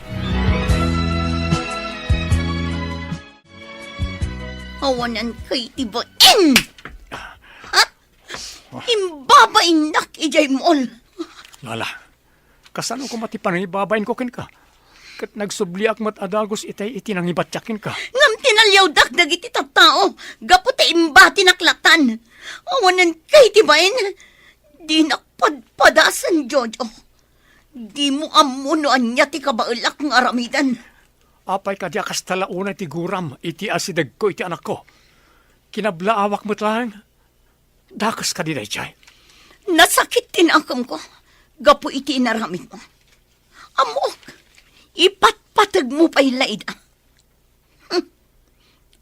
Awanan kay tibain! Ha? Imbabain nak ijay mall. Lala, kasano ko matipanay babain ko kin ka? Kat nagsubli akmat adagos itay itinangibatyakin ka. Ngam tinalyaw dak dagiti tattao. Gaputa imbati naklatan. Awanan kay tibain. Di nakpadpadasan, Jojo. Di mo amunoan niya ti kabailak ng aramidan. Apay ka di akas talauna ti guram, iti asidag ko, iti anak ko. Kinablaawak mo't lang. Dakas ka di dayjay. Nasakit tinakam ko. Gapu iti inaramid mo. Amok, ipatpatag mo pa'y laida.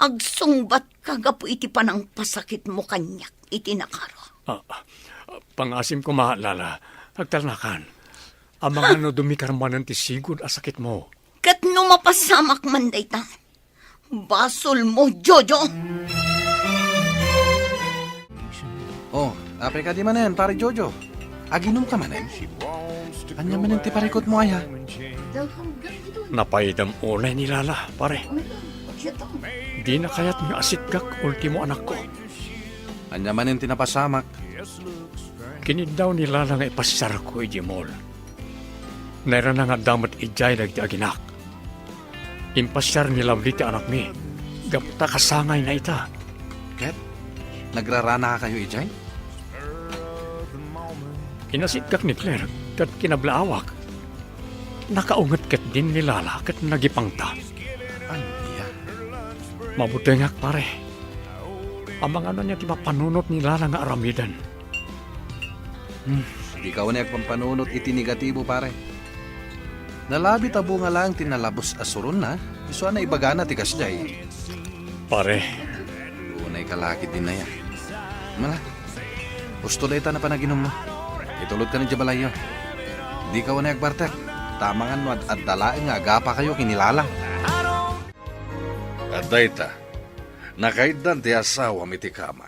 Agsungbat ka gapu iti panang pasakit mo kanyak, iti nakaro. Pangasim ko maalala, agtalnakan. Amang ano dumikarmanan ti sigod asakit mo. Kat no mapasamak man dayta. Basol mo, Jojo. Apay ka di manen, pare Jojo. Aginom ka manen. Anya manen ti parikot mo ay ha. Napaidam ulay ni Lala, pare. Di na kaya't nga asitkak ultimo anak ko. Anya man yung tinapasamak. Kinid daw ni Lala nga ipasar ko ijimol. Naira na nga damat ijay nagdi aginak. Impasyar ni Lovely ti anak mi. Gaputa kasangay na ita. Ket, nagrarana ka kayo, Ijay? Kinasitkak ni Claire kat kinablaawak. Nakaungat kat din ni Lala kat nagipangta. Anya? Mabuti nga pare. Amang ano niya ti mapanunot ni Lala nga aramidan. Di ka wani agpampanunot iti negatibo, pare. Nalabi tabo nga lang tinalabos asurun na. Iso na ibagana ti kasjay. Pare, Unay kalakit din na yan. Mala, gusto na ita na panaginom mo. Itulod ka ng jabalayo. Di ka wani agbartek. Tamangan mo at dalaing nga agapa kayo kinilala. At dayta, nakaidan ti asawa mi ti kama.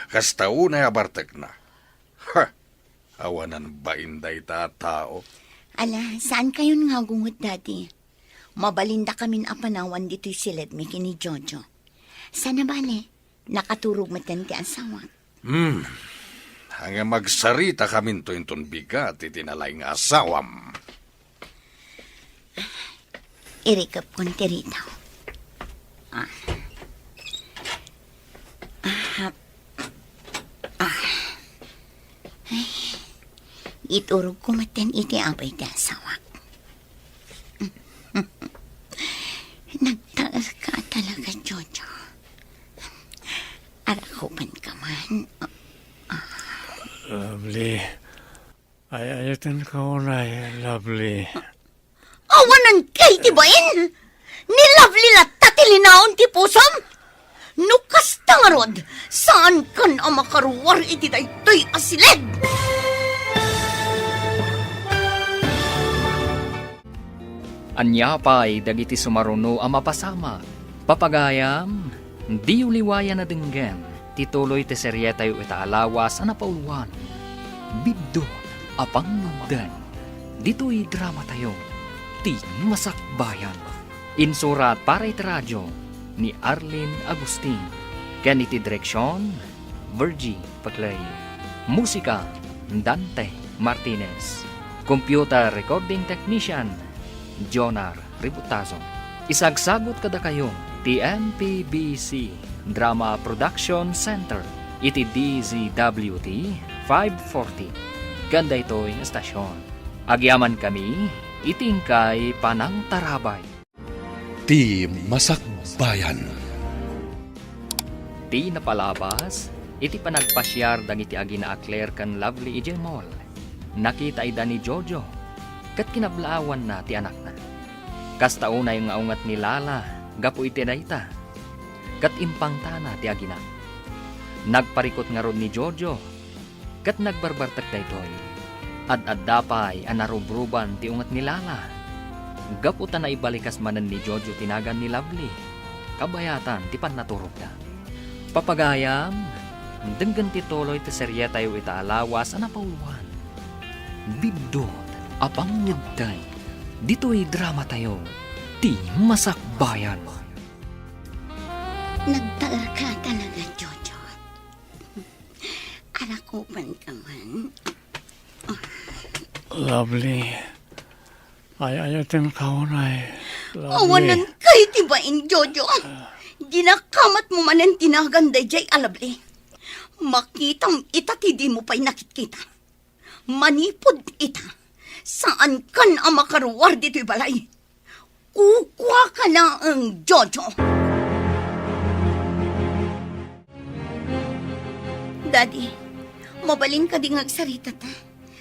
Kasta unay abartek na. Ha! Awanan ba inday ta tao? Ala, saan kayo nga gungot, Daddy? Mabalinda kamin apanawan dito'y silid mi kini Jojo. Sana bale, nakaturog matan ti asawa. Hanggang magsarita kamin to inton bigat itinalay nga asawam. Irikap kon ti rito. Iturog ko matan iti abay ti asawa. Nagtaas ka talaga, Jojo. Arakupan ka man. Lovely. Ay ayatan ka unay, Lovely. Awanan kay ti bain! Ni Lovely latta ti linaon ti pusom! Nukas tangarod! Saan kan ang makaruwar iti daytoy asilid? Anya pa'y dagiti sumaruno ang mapasama. Papagayam, di uliwaya na dinggen. Tituloy ti serye tayo itaalawas ang napauluan. Biddo, apang nagdan. Dito'y drama tayo. Ti Masakbayan. Insurat para iti radyo ni Arlene Agustin. Ganiti direksyon, Virgie Paclay. Musika, Dante Martinez. Computer recording technician, Jonar Ributazo. Isagsagot kada kayo ti MPBC Drama Production Center iti DZWT 540. Ganda ito'y estasyon. Agyaman kami itingkay Panang Tarabay. Ti Masakbayan. Ti napalabas iti panagpasyar dagiti agina Claire kan Lovely Ijemol. Nakita ida ni Jojo kat kinablaawan na ti anak na. Kasta una yung aungat ni Lala, gapo iti dayta. Kat impangtana ti agina. Nagparikot nga ron ni Jojo, kat nagbarbartak daytoy. Ad dapay anarubruban ti ungat ni Lala. Gapo ta na ibalikas manan ni Jojo tinagan ni Lovely. Kabayatan ti pannaturog na. Papagayam, denggan ti toloy ti serye tayo itaalawas ang napauluan. Bidot, apang ngagday. Dito'y drama tayo, ti Masakbayan. Nagtaar ka talaga, Jojo. Arakupan ka man. Lovely. Ay ayatan ka unay, Lovely. Awanan kay tibain, Jojo. Ginakamat mo man ang tinaganday jay alabli. Makitang ita ti di mo pa'y nakitkita. Manipod ita. Saan kan ang makaruwar dito'y balay? Kukwa ka na ang Jojo. Daddy, mabalin ka di ngagsarita ta.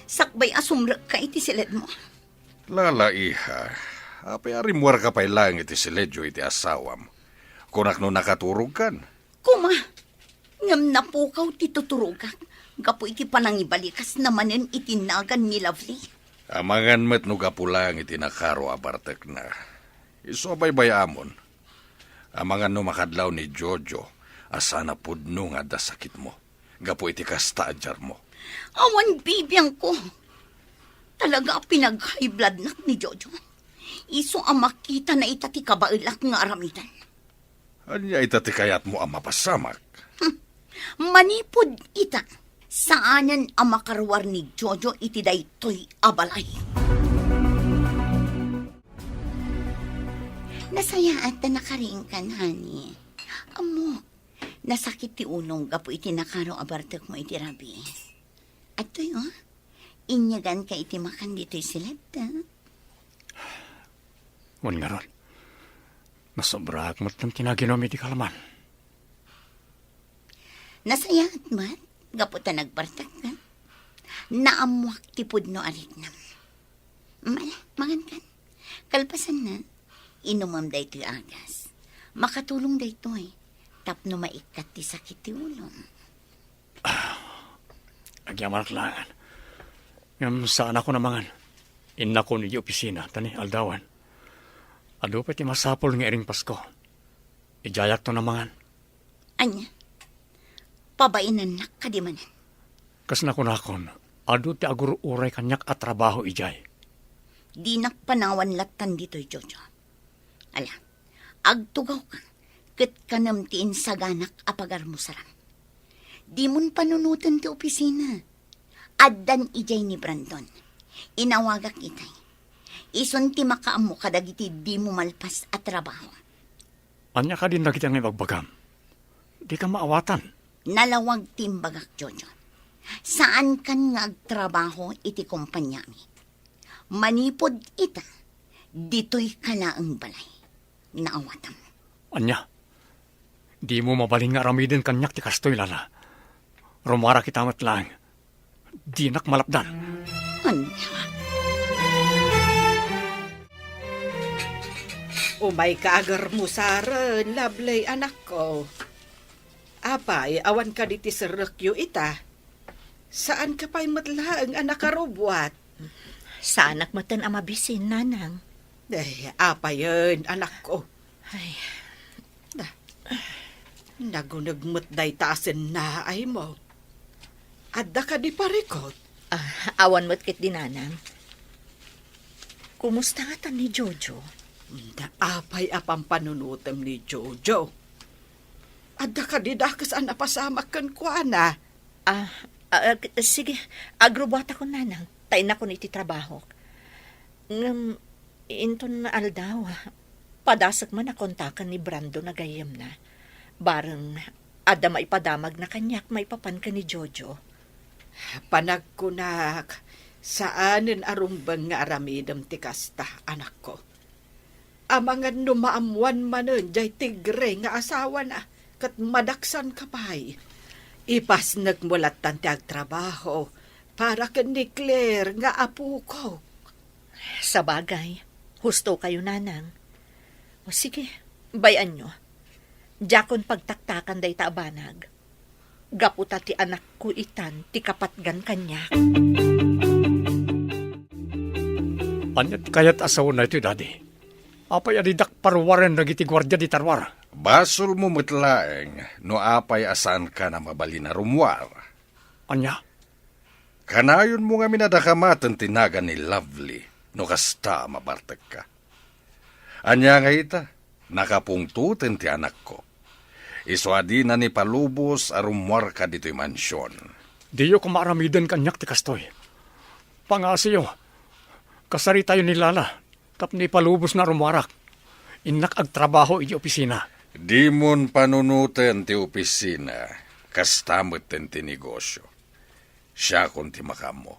Sakbay asumrak ka iti silid mo. Lala iha, apay arimwar ka pa'y lang iti siledyo iti asawam. Kunak no nakaturog kan. Kuma, ngam napukaw ti tuturugak. Gapo iti panangibalikas namanen itinagan ni Lovely. Amangan met no gapulang iti nakaro abartek na. Iso bayamon. Amangan no makadlaw ni Jojo, asana pudno nga da sakit mo. Gapo iti kasta adjar mo. Awan bibiyang ko. Talaga pinag-high blood nak ni Jojo. Iso ang makita na itati kabailak nga aramidan. Anya itati kayat mo ang mapasamak. Manipod ita. Saanan ang makarwar ni Jojo iti daytoy abalay. Nasayaan ta nakaring kan, honey. Amo, nasakit ti unong gapo iti nakaro abartek mo iti rabi. At to'y, inyagan ka iti makan dito'y silad, ta. Wan nga ron. Nasobra akmat ng tinaginom iti kalaman. Nasayaan mat, gapo ta nagbartak ka. Naamuak ti pudno aritnam. Mangan kan. Kalpasan na, inumam daytoy agas. Makatulong daytoy. Tapno maikat ti sakit ti ulong. Agyaman aklangan. Ngam saan ako namangan. Inna ko ni opisina, tani, aldawan. Ado pa ti masapol nga iring Pasko. Ijayak to namangan. Anya, pabainan na kadimanan. Kas nakunakon, ado ti agur uray kanyak at trabaho ijay. Di nakpanawan latan dito'y Jojo. Ala, agtugaw ka, ket kanam tiin saganak apagar mo sarang. Di mon panunutan ti opisina. Addan ijay ni Brandon. Inawagak itay. Ison ti makaam mo kadagiti di mo malpas at trabaho. Anya ka din lagi tiyang ibagbagam. Di ka maawatan. Nalawag timbagak, Jojo. Saan kan nga agtrabaho iti kumpanya mi? Manipod ita, dito'y kalaang balay. Naawatam. Anya, di mo mabaling nga aramidin kanyak ti kastoy lala. Rumara kitamat lang. Di nak malapdan. Anya, Umay kaagar mo saran, lablay anak ko. Apay, awan ka diti serrekyo ita. Saan ka pa'y matlaang anak karubwat? Sa anak matan ang mabisin, nanang. Ay, apa yun, anak ko. Ay, Nagunagmut day taasin na ay mo. Adda ka di parikot. awan mo't kit dinanang. Kumusta nga tan ni Jojo? Da apay apang panunutem ni Jojo. Adda ka di dakas ang napasamak kan kuana. Sige, agrobata ko nanang. Tayo na ko iti trabaho. Inton na aldaw, padasak man na kontakan ni Brando na gayam na. Barang ada maipadamag na kanyak maipapan ka ni Jojo. Panagkunak, saanin arumbang nga aramidam ti kasta, anak ko. Amangan numaamuan manon, jay tigre nga asawa na, kat madaksan kapay. Ipas nagmulatan ti agtrabaho, para ka ni Claire nga apo ko. Sa bagay, husto kayo nanang. O sige, bayan nyo. Jakon pagtaktakan day taabanag. Gaputa ti anak ko itan, ti kapatgan kanya. Anya ti kayat asawa na ito, daddy. Apay adidak parwaren nagiti gwardya di tarwar. Basol mo matlaeng no apay asan ka na mabali na rumwar. Anya, Kanayon mo nga minadakamatan tinaga ni Lovely no kasta mabartek ka. Anya nga ita, nakapungtuten ti anak ko. Iswadi na ni palubos arumwar ka dito'y mansyon. diyo ko maaramiden kanyak ti kastoy. Pangasiyo, kasari tayo ni Lala, tap ni palubos na rumwarak. Inak agtrabaho iti opisina. Di mon panunuten ti opisina, kastamot ti negosyo. Siya kon ti makamo.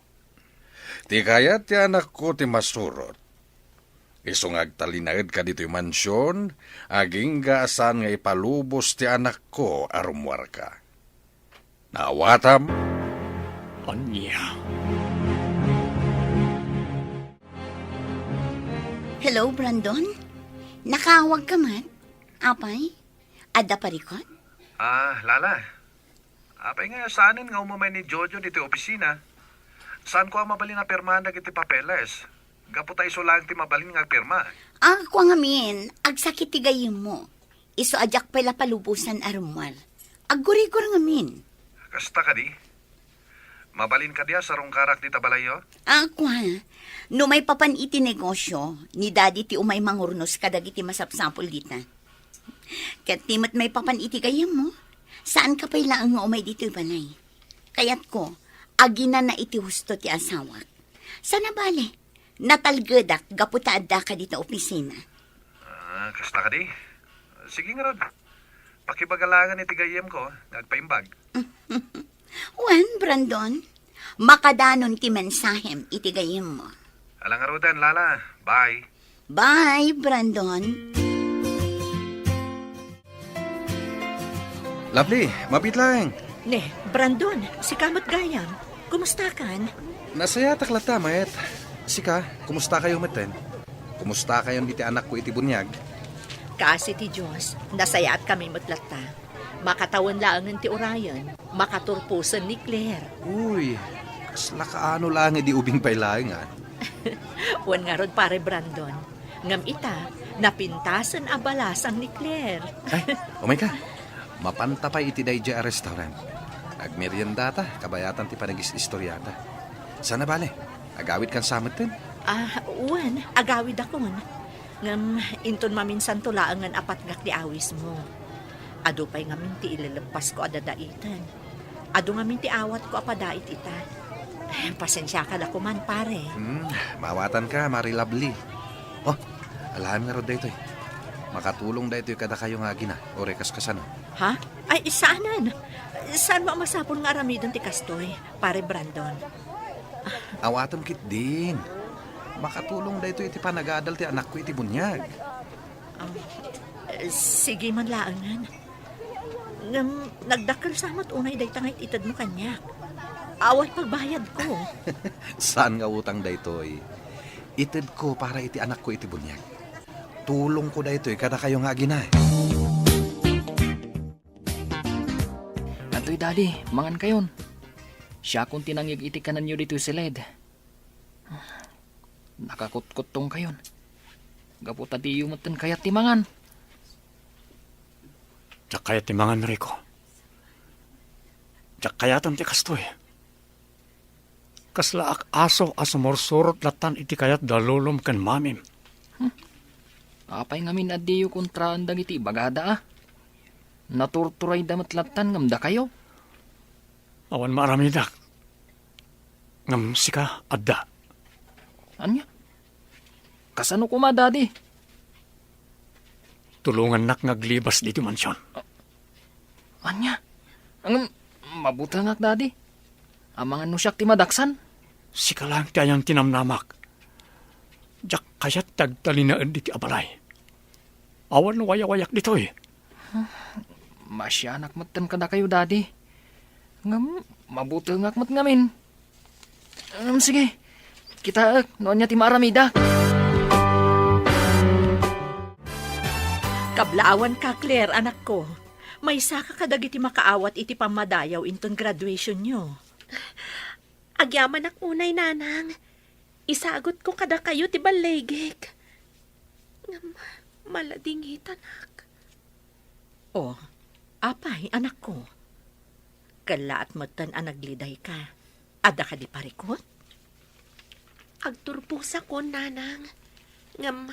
Ti kayat ti anak ko ti masurot. Isong agtalinaid ka dito'y mansyon, aging gaasan nga ipalubos ti anak ko arumwar ka. Naawatam? Anya. hello, Brandon? Nakawag ka man? Apay? Ada parikot? Lala. Apay nga, saanin nga umamay ni Jojo dito opisina. Saan ko ang mabalin na pirmahan na iti papeles? Gaputa iso lang ti mabalin nga pirma. Ako nga min, agsakit ti gayim mo. Iso ajak pala palubusan arumwal. Agurigur nga min. Kasta ka di? Mabalin ka diya sa rungkarak di tabalayo? Ako ha, no may papan iti negosyo, ni daddy ti umay mangurnos kadag iti masapsapol dita. Kat timat may papan iti kayam mo, saan ka pa'y laang nga umay dito ibanay? Kayat ko, agina na iti husto ti asawak. Sana bale, natalgadak gaputaada ka dito opisina. Kasta ka di? Sige nga rod. Pakibagalangan iti gayem ko, nagpaimbag. Wan, Brandon, makadanon ti mensahem iti gayem mo. Alang arudan, Lala. Bye. Bye, Brandon. Lovely, mabit lang. Ne, Brandon, si Kamot Gayam, kumusta kan? Nasaya taklata, mayet. Sika, kumusta kayo maten? Kumusta kayo iti anak ko iti bunyag? Kasi ti Diyos, nasayaat kami matlata. Makatawan lang ng ti Orion, makaturpusan ni Claire. Uy, kasla kaano lang iti ubing pailangan. Wan nga rod pare Brandon. Ngam ita, napintasan abalasang ni Claire. Ay, umay ka. Mapanta pa iti dayjay a restaurant. Agmerienda ta, kabayatan ti panagis istoryata. Sana bale, agawid kan samit din. Wan, agawid akon. Ngam, inton maminsan tulaangan apat ngak di awis mo. Ado pa'y ngamin ti ilalapas ko adadaitan. Ado ngamin ti awat ko apadait ita. Pasensya ka na kuman, pare. Mawatan ka, Mari Lovely. Oh, alam nga ro dito eh. Makatulong dito kada kayo nga gina, o rekas kasano. Ha? Ay, saanan? Saan mo masapon nga aramidon ti Kastoy, pare Brandon? Awatam kit din. Makatulong dito iti panagadal ti anak ko iti bunyag. Sige man laangan. Ngam, nagdakal samot unay day tangay itad mo kanyak. Awat pagbayad ko. Saan nga utang dito eh? Itid ko para iti anak ko iti bunyag. Tulong ko dito kada kayo nga gina. Ato'y dali, mangan kayon. Siya kung tinangyag iti kanan nyo dito si Led. Nakakutkot-tong kayon. Gaputa di yumatan kayat timangan. Diyak kaya timangan, Rico. Diyak kayatan ti kastoy. Kasla ak aso asumorsurot latan iti kayat dalulom kan mamim. Apay ngamin adiyo kontra andang iti bagada ah. Naturturay damat latan ngamda kayo. Awan maramidak. Ngam sika adda. Anya? Kasano kuma dadi? Tulungan nak ngaglibas dito mansyon. Anya? Ang mabuta ngak dadi. Amangan no siyak ti madaksan. Sika lang ti ayang tinamnamak. Diyak kayat tagtalinaan di ti abalay. Awan wayak-wayak dito eh. Masyanak matan kada kayo dadi. Ngam, mabuta ngak mat ngamin. Sige, kita noon niya ti maaramida. Kablaawan ka, Claire, anak ko. May saka kadag iti makaawat iti pamadayaw inton graduation nyo. Agyaman ak unay, nanang. Isagot ko kada kayo ti balegek. Malading hitanak. Oh, apay, anak ko. Kalaat matan anagliday ka. Ada ka di parikot? Agturpusa ko, nanang. Ngam,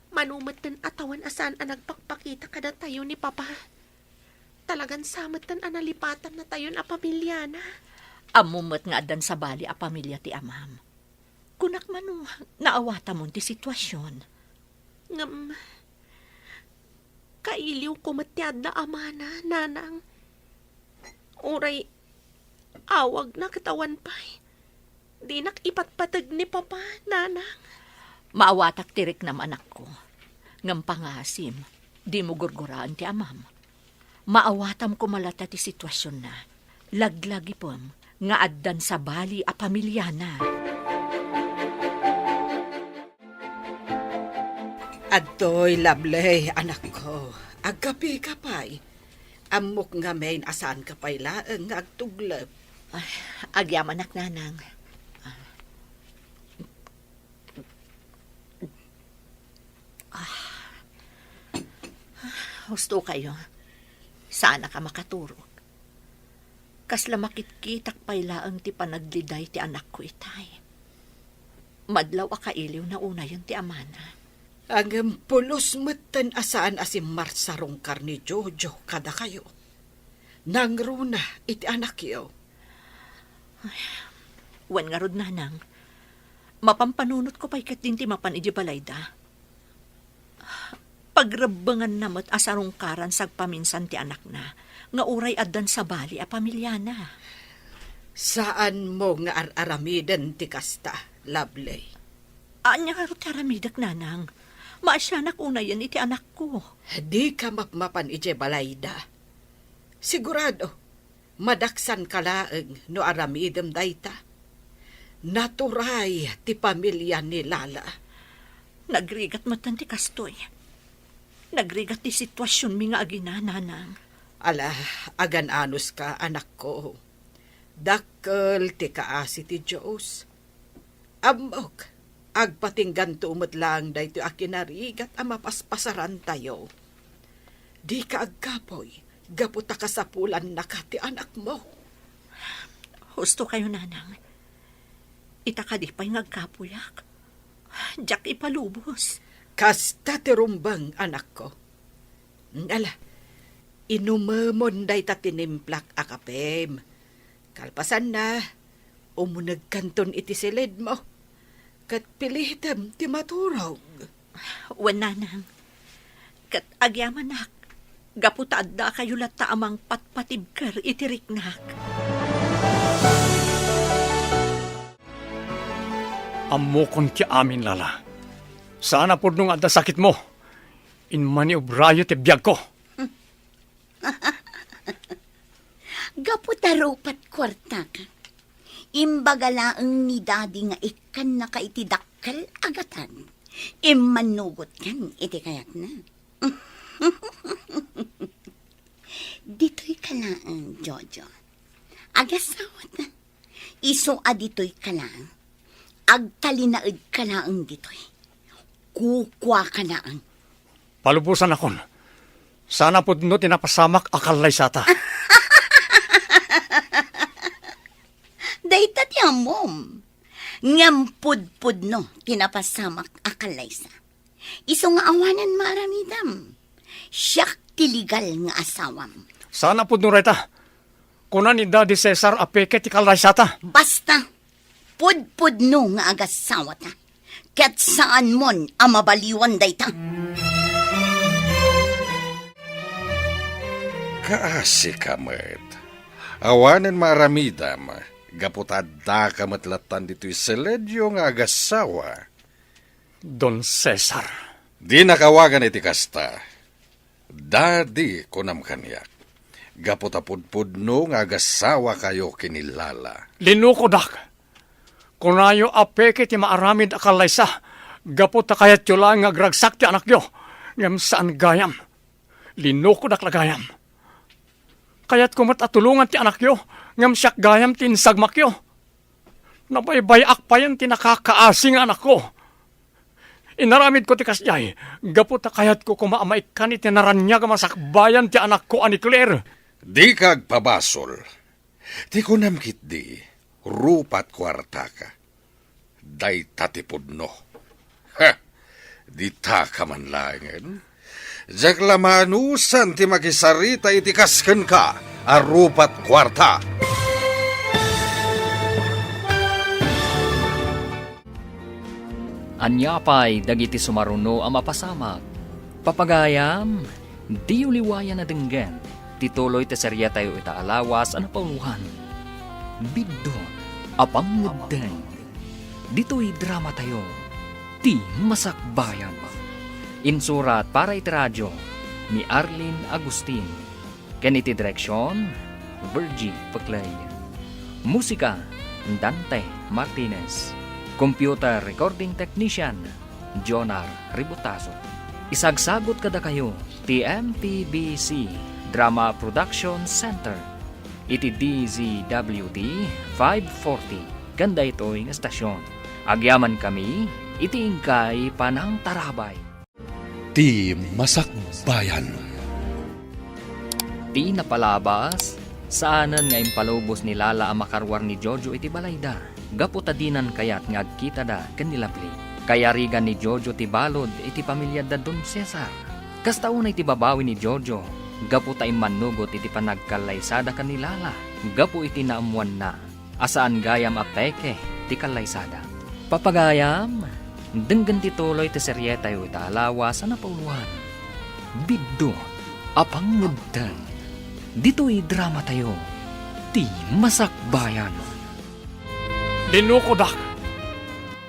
manumatan atawan asan ang nagpakpakita kada tayo ni Papa. Talagan samatan analipatan na tayo na pamilya na. Amumat nga adan sa bali a pamilya ti amam. Kunak mano, naawata mo ti sitwasyon. Ngam, kailiw ko matyad na amana, nanang. Uray, awag na katawan pa'y. Di nakipatpatag ni Papa, nanang. Maawatak tirik nam anak ko. Ngam pangasim, di mo gurguraan ti amam. Maawatam ko malata ti sitwasyon na. Laglagi po nga addan sa bali a pamilya na. Adoy, Lovely, anak ko. Agkapi ka pa'y. Amok nga main asan ka pa'y laang nga agtuglap. Agyam anak nanang. Husto kayo. Sana ka makaturok. Kasla makitkitak paylaang ti panagliday ti anak ko itay. Madlaw akailiw na una yun ti amana. Ang pulos matan asaan asim marsarong karni Jojo kada kayo. Nangruna iti anak yo. Wan nga rod nanang, mapampanunot ko pa'y kat din ti mapan iji balayda. Pagrabangan namat asarong karan sagpaminsan ti anak na, nga uray addan sa bali a pamilya na. Saan mo nga aramidan ti kasta, Lovely? Anya nga rod aramidak nanang, maasyanak una yan iti anak ko. Di ka mapmapan ije balayda. Sigurado, madaksan ka laeng no aramidem dayta. Naturay ti pamilya ni Lala. Nagrigat matan ti kastoy. Nagrigat ti sitwasyon mi nga agina, nanang. Ala, agan anos ka, anak ko. Dakkel ti kaasi ti Diyos. Amok, agpatinggan tumot lang dahito akinarigat ang mapaspasaran tayo. Di ka agkapoy, gaputa ka sa pulan na ka ti anak mo. Husto kayo, nanang. Itakadi pa'y ngagkapuyak. Diyak ipalubos. Kasta ti rumbang, anak ko. Ala, inumamon day ta tinimplak akapem. Kalpasan na, umunag kanton iti silid mo. Kat pilitem ti maturog. Wan, nanang. Kat agyamanak. Gaputa adda kayo lata amang patpatibker itiriknak. Amokon ti amin, Lala. Sana po nung adda sakit mo. Inmani obrayo ti biyag ko. Gaputarupat kwarta ka. Imbagalaang ni daddy nga ikan na ka iti dakkel agatan. Immanugot kan iti kayak na. Dito'y kalaang, Jojo. Agasawat na. Iso adito'y kalaang. Agtalinaid kalaang dito'y. Kukwa kalaang. Palubusan akon. Sana po no tinapasamak akalay sata. Dayta ti amom. Ngampud-pud no, tinapasamak akalay sa. Iso nga awanan maramidam. Siyak tiligal nga asawam. Sana po no reta. Kunan ni Daddy Cesar apeke ti kalay sata. Basta, pud-pud no nga agasawa ta. Kat saan mon amabaliwan dayta. Kaasi kamet. Awanan maramidam. Gaputadda ka matlatan dito'y seledyo nga agasawa. Don Cesar. Di nakawagan iti kasta. Dadi kunam kanyak. Gaputapudpudno nga agasawa kayo kinilala. Linukodak. Kunayo apeke ti maaramid akalay sa. Gaputa kayat yo lang agragsak ti anak yo. Ngam saan gayam. Linukodak lagayam. Kayat kumat atulungan ti anak yo. Ngam siyak gayam tinsagmak yo. Nabaybayak pa yan tinakakaasing anak ko. Inaramid ko ti kasyay. Gaputa kayat ko kumaamaikan iti naranya masakbayan ti anak ko ani Claire. Di kag pabasol. Di ko namkit di. Rupat kwarta ka. Day tatipudno. Ha! Di ta ka man langin. Jaglamanusan ti makisarita iti kasken ka. Arupat kwarta. Anyapay dagiti sumaruno ang mapasamak. Papagayam, di uliwayan na denggen. Tituloy te serya tayo itaalawas ang pauluhan. Biddo, apang ngedeng. Dito'y drama tayo. Ti Masakbayan. Insurat para iti radyo ni Arlene Agustin. Kaniti direksyon, Virgie Paclay. Musika, Dante Martinez. Computer Recording Technician, Jonar Ributaso. Isagsagot kada kayo, TMPBC Drama Production Center. Iti DZWT 540. Ganda ito'y estasyon. Agyaman kami, iti ingkay panang tarabay. Ti Masakbayan. Ti napalabas, Saanan nga impalubos ni Lala ang makarwar ni Jojo iti balayda. Gaputadinan kayat nga agkita da kanilapli. Kaya rigan ni Jojo ti balod iti pamilya da Don Cesar. Kastaunay ti babawi ni Jojo. Gaputa imanugot iti panagkalaysada kanilala. Gapu iti naamuan na. Asaan gayam apeke ti kalaysada. Papagayam, denggan ti tuloy ti seryeta yu italawa sa napauluan. Biddo, apang nguddan. Dito'y drama tayo, ti Masakbayan. Linukodak.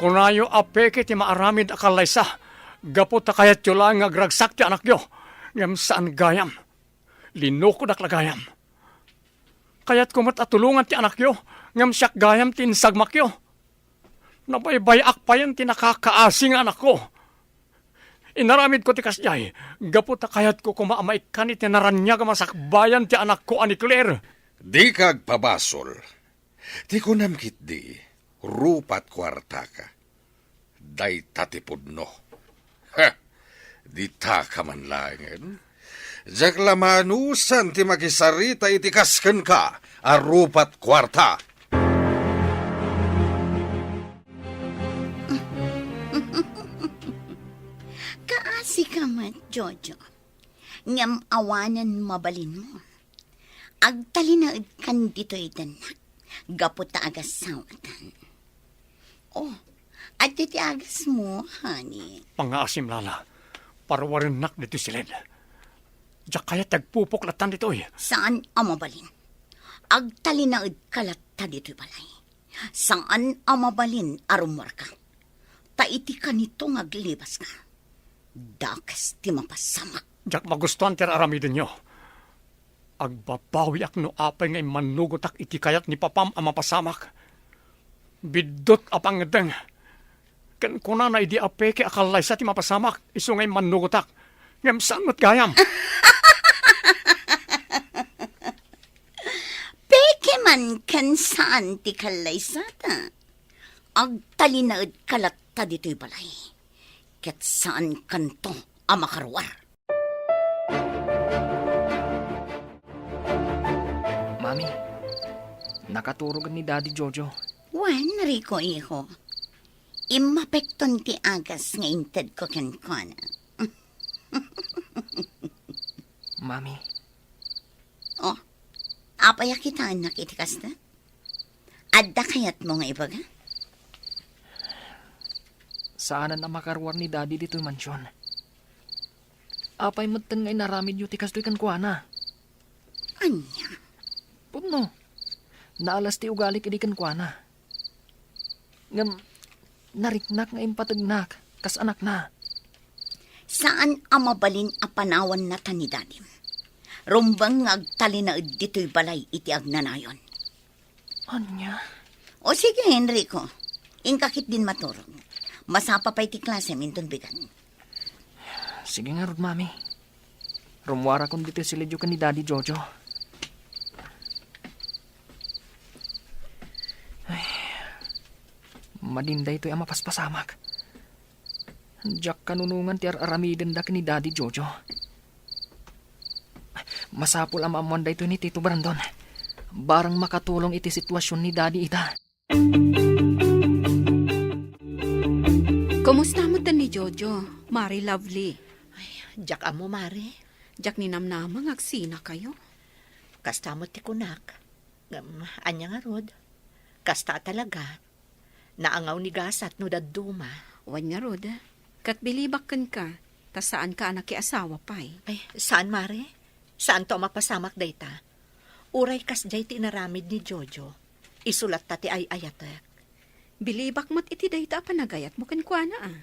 Kunayo apeke ti maaramid akalaysa. Gaputa kayat yu lang agragsak ti anak yo. Ngam saan gayam. Linukodak lagayam. Kayat kumat atulungan ti anak yo. Ngam siyak gayam ti insagmak yo. Nabaybayak pa yan ti nakakaasing anak ko. Inaramid ko ti kasjay. Gaputa kayat ko kumaamaikan iti naranyag masakbayan ti anak ko ani Claire. Di kag pabasol. Ti kunamkit di, rupat kwarta ka. Day tatipudno. Ha! Di ta ka man langin. Jak lamanusan ti makisarita iti kasken ka, a rupat kwarta. Kaasi ka man, Jojo. Ngam awanan mabalin mo. Agtalinaid kan dito'y danak. Gaputa agas sawatan. Oh, at iti agas mo, honey. Pangaasim Lala. Parwarin nak dito silid. Diyak kaya tagpupuklatan dito eh. Saan ang mabalin? Agtalinaid kalatta dito'y balay. Saan ang mabalin arumor ka? Taiti ka nito ngaglibas ka. Dakas ti mapasamak. Diyak magustuhan ti aramidin nyo. Agbabawi ak no apay ngay manugotak iti kayat ni papam ang mapasamak. Bidot apang edeng. Ken kuna na idi apeke akalay sa ti mapasamak. Iso ngay manugotak. Ngam saan mo't gayam. Peke man kan saan ti kalaysata. Agtalinaid kalatta dito'y balay. Ket saan kanto ang makarwar. Mami, nakaturog ni Daddy Jojo. Wan, Rico, iho. Imapekton ti agas nga inted ko kenkwana. Mami, Oh, apaya kita anak itikas na? Adda kayat mo nga ibaga? saanan ang makarwar ni Daddy dito'y mansyon. Apay matan ngay naramid yu tikas to'y kankwana. Anya? Puno, naalas ti ugalik idi kankwana. Ngam, nariknak nga impatagnak, kas anak na. Saan ang mabalin a panawan na tanidadim? Rumbang nga agtalinaid dito'y balay iti agnanayon. Anya? O sige, Enrico. Ingkakit din maturog. Masapa pa iti klase minton bigat. Sige nga, Rod, Mami. Rumwara kong dito silidyo ka ni Daddy Jojo. Ay, madinday to'y ang mapaspasamak. Diyak kanunungan ti aramiden da ka ni Daddy Jojo. Masapul ang maamuan da ito ni Tito Brandon. Barang makatulong iti sitwasyon ni Daddy ita. Kumusta mo tan ni Jojo? Mari lovely. Diyak amo, Mari. Jak ni namnamang agsina kayo. Kasta mo ti kunak. Anya nga, Rod. Kasta talaga. Naangaw ni gasat no daduma. Wan nga rod. Kat bilibakan ka. Ta saan ka anak asawa pay. Ay, saan, Mari? Saan to mapasamak dayta? Uray kas jay ti inaramid ni Jojo. Isulat ta ti ay ayatek. Bilibak mo't iti dayta panagayat mo kankwana ah.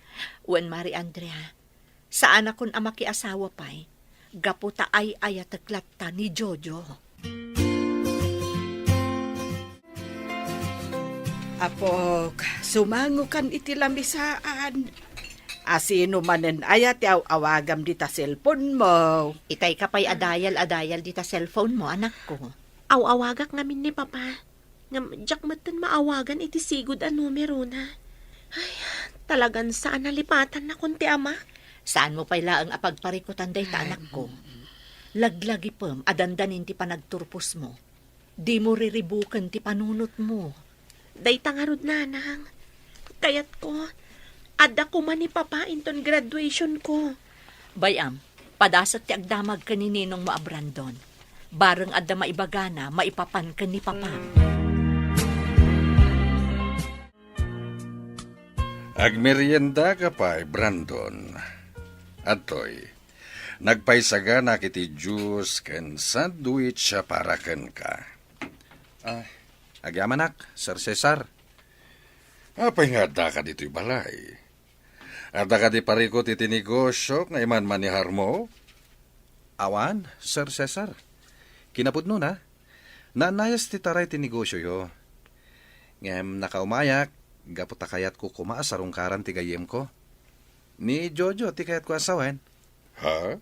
Wen, Mari Andrea. Saan akon amaki asawa pay? Gaputa ay ayatek latta ni Jojo. Apok, sumangukan iti lamisaan. Asino manen ayat yaw awagam dita cellphone mo. Itay ka pa'y adayal dita cellphone mo, anak ko. Awawagak namin ni Papa. Ngam, jak matan maawagan iti sigud a numero na. Ay, talagan saan nalipatan na kunti ama. Saan mo pa'y laang apagparikutan day ta, anak ko? Laglagi pam, adandanin ti panagturpos mo. Di mo riribukan ti panunot mo. Day tangarod nanang. Kayat ko, adda ko man ni papa inton graduation ko. Bayam, padasat ti agdamag ka ni Ninong mo a Brandon. Bareng adda maibagana, maipapan ka ni papa. Agmerienda ka pa, Brandon. Atoy, nagpaisaga na kiti juice ken sandwich para ken ka. Agyamanak, Sir Cesar. Apay nga da ka dito'y balay. Ada ka di parikot iti negosyo nga iman manihar mo? Awan, Sir Cesar. Kinapudno na. Nanayas ti taray ti negosyo yo. Ngem nakaumayak, gaputa kayat ko kumaas sarong karan ti gayem ko. Ni Jojo ti kayat ko asawen. Ha?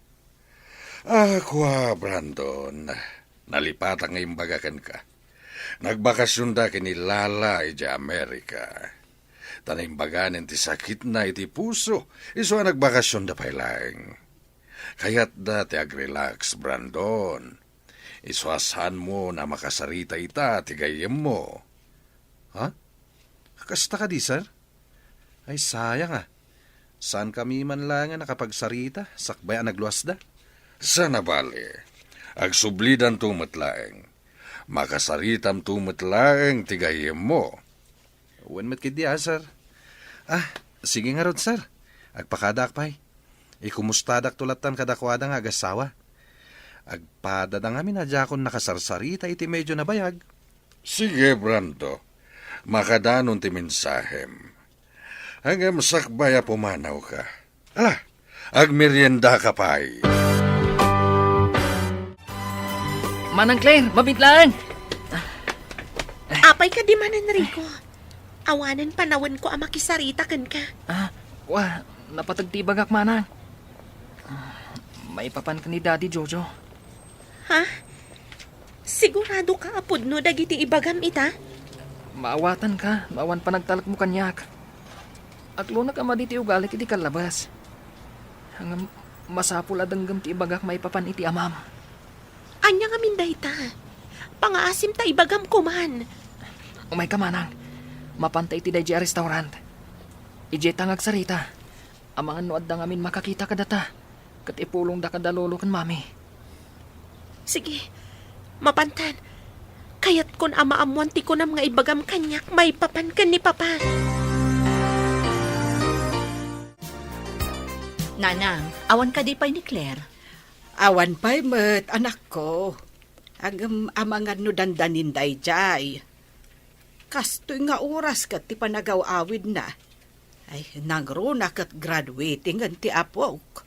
Brandon. Nalipat ang imbagakan ka. Nagbakasyon da kini Lala iti Amerika. Tanimbaganin ti sakit na iti puso. Iso nagbakasyon da pailang. Kayat da ti agrelax, Brandon. Iswasan mo na makasarita ita ti gayem mo. Ha? Kasta ka di, sir? Ay, sayang ah. Saan kami man lang nga nakapagsarita? Sakbay nagluwas da? Sana bali. Agsublidan tumatlaeng. Makasaritam tumatlaeng ti gayem mo. Wen met kidi sir. Sige nga rod, sir. Agpakadak pay. Ikumustadak tulatan kadakwada nga agasawa. Agpadadang amin na dyan nakasarsarita iti medyo nabayag. Sige, Brando. Makadanon ti mensahem. Hanggang sakbaya pumanaw ka. Ala, agmerienda ka pa'y. Manang Claire, mabitlaan! Apay ka di man, Enrico. Awanan panawin ko ang makisarita kan ka. Napatagtibag ak manang. Maipapan ka ni Daddy Jojo. Ha? Sigurado ka apod no dagiti ibagam ita? Maawatan ka, maawan pa nagtalak mo kanyak. At lunag ama diti ugalit iti kalabas. Hanggang masapul adanggam ti ibagak maipapan iti amam. Anya nga minday ta. Pangaasim ta ibagam ko man. Umay ka manang, mapantay ti dahi restaurant. Ije tangag sarita. Amangan no adda ngamin makakita ka data. Kat ipulong da kadalolo kan mami. Sige, mapantan. Kayat kon amaamuan ti ko na mga ibagam kanyak, may papan ka ni papa. Nanang, awan ka di pa'y ni Claire. Awan pa'y met, anak ko. Ang amangan no dandanin day jay. Kastoy nga oras kat ti panagaw-awid na. Ay, nangruna kat graduating ang ti apok.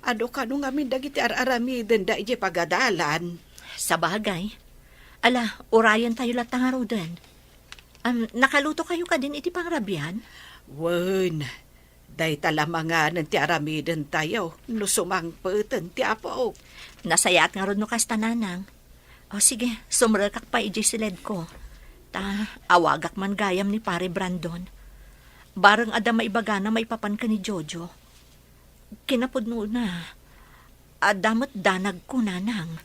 Ado ka nung amin dagiti ar-aramiden da ije pagadalan. Sa bagay. Ala, urayan tayo lahat ng arudan. Nakaluto kayo ka din iti pangrabian? Wen, day talamangan ti aramiden tayo. No sumangpeten ti apok. Nasayat nga ron no kasta nanang. O sige, sumrakak pa ije siled ko. Awagak man gayam ni pare Brandon. Barang ada maibaga na maipapan ka ni Jojo. Kinapudno na. Adamat danag ko nanang.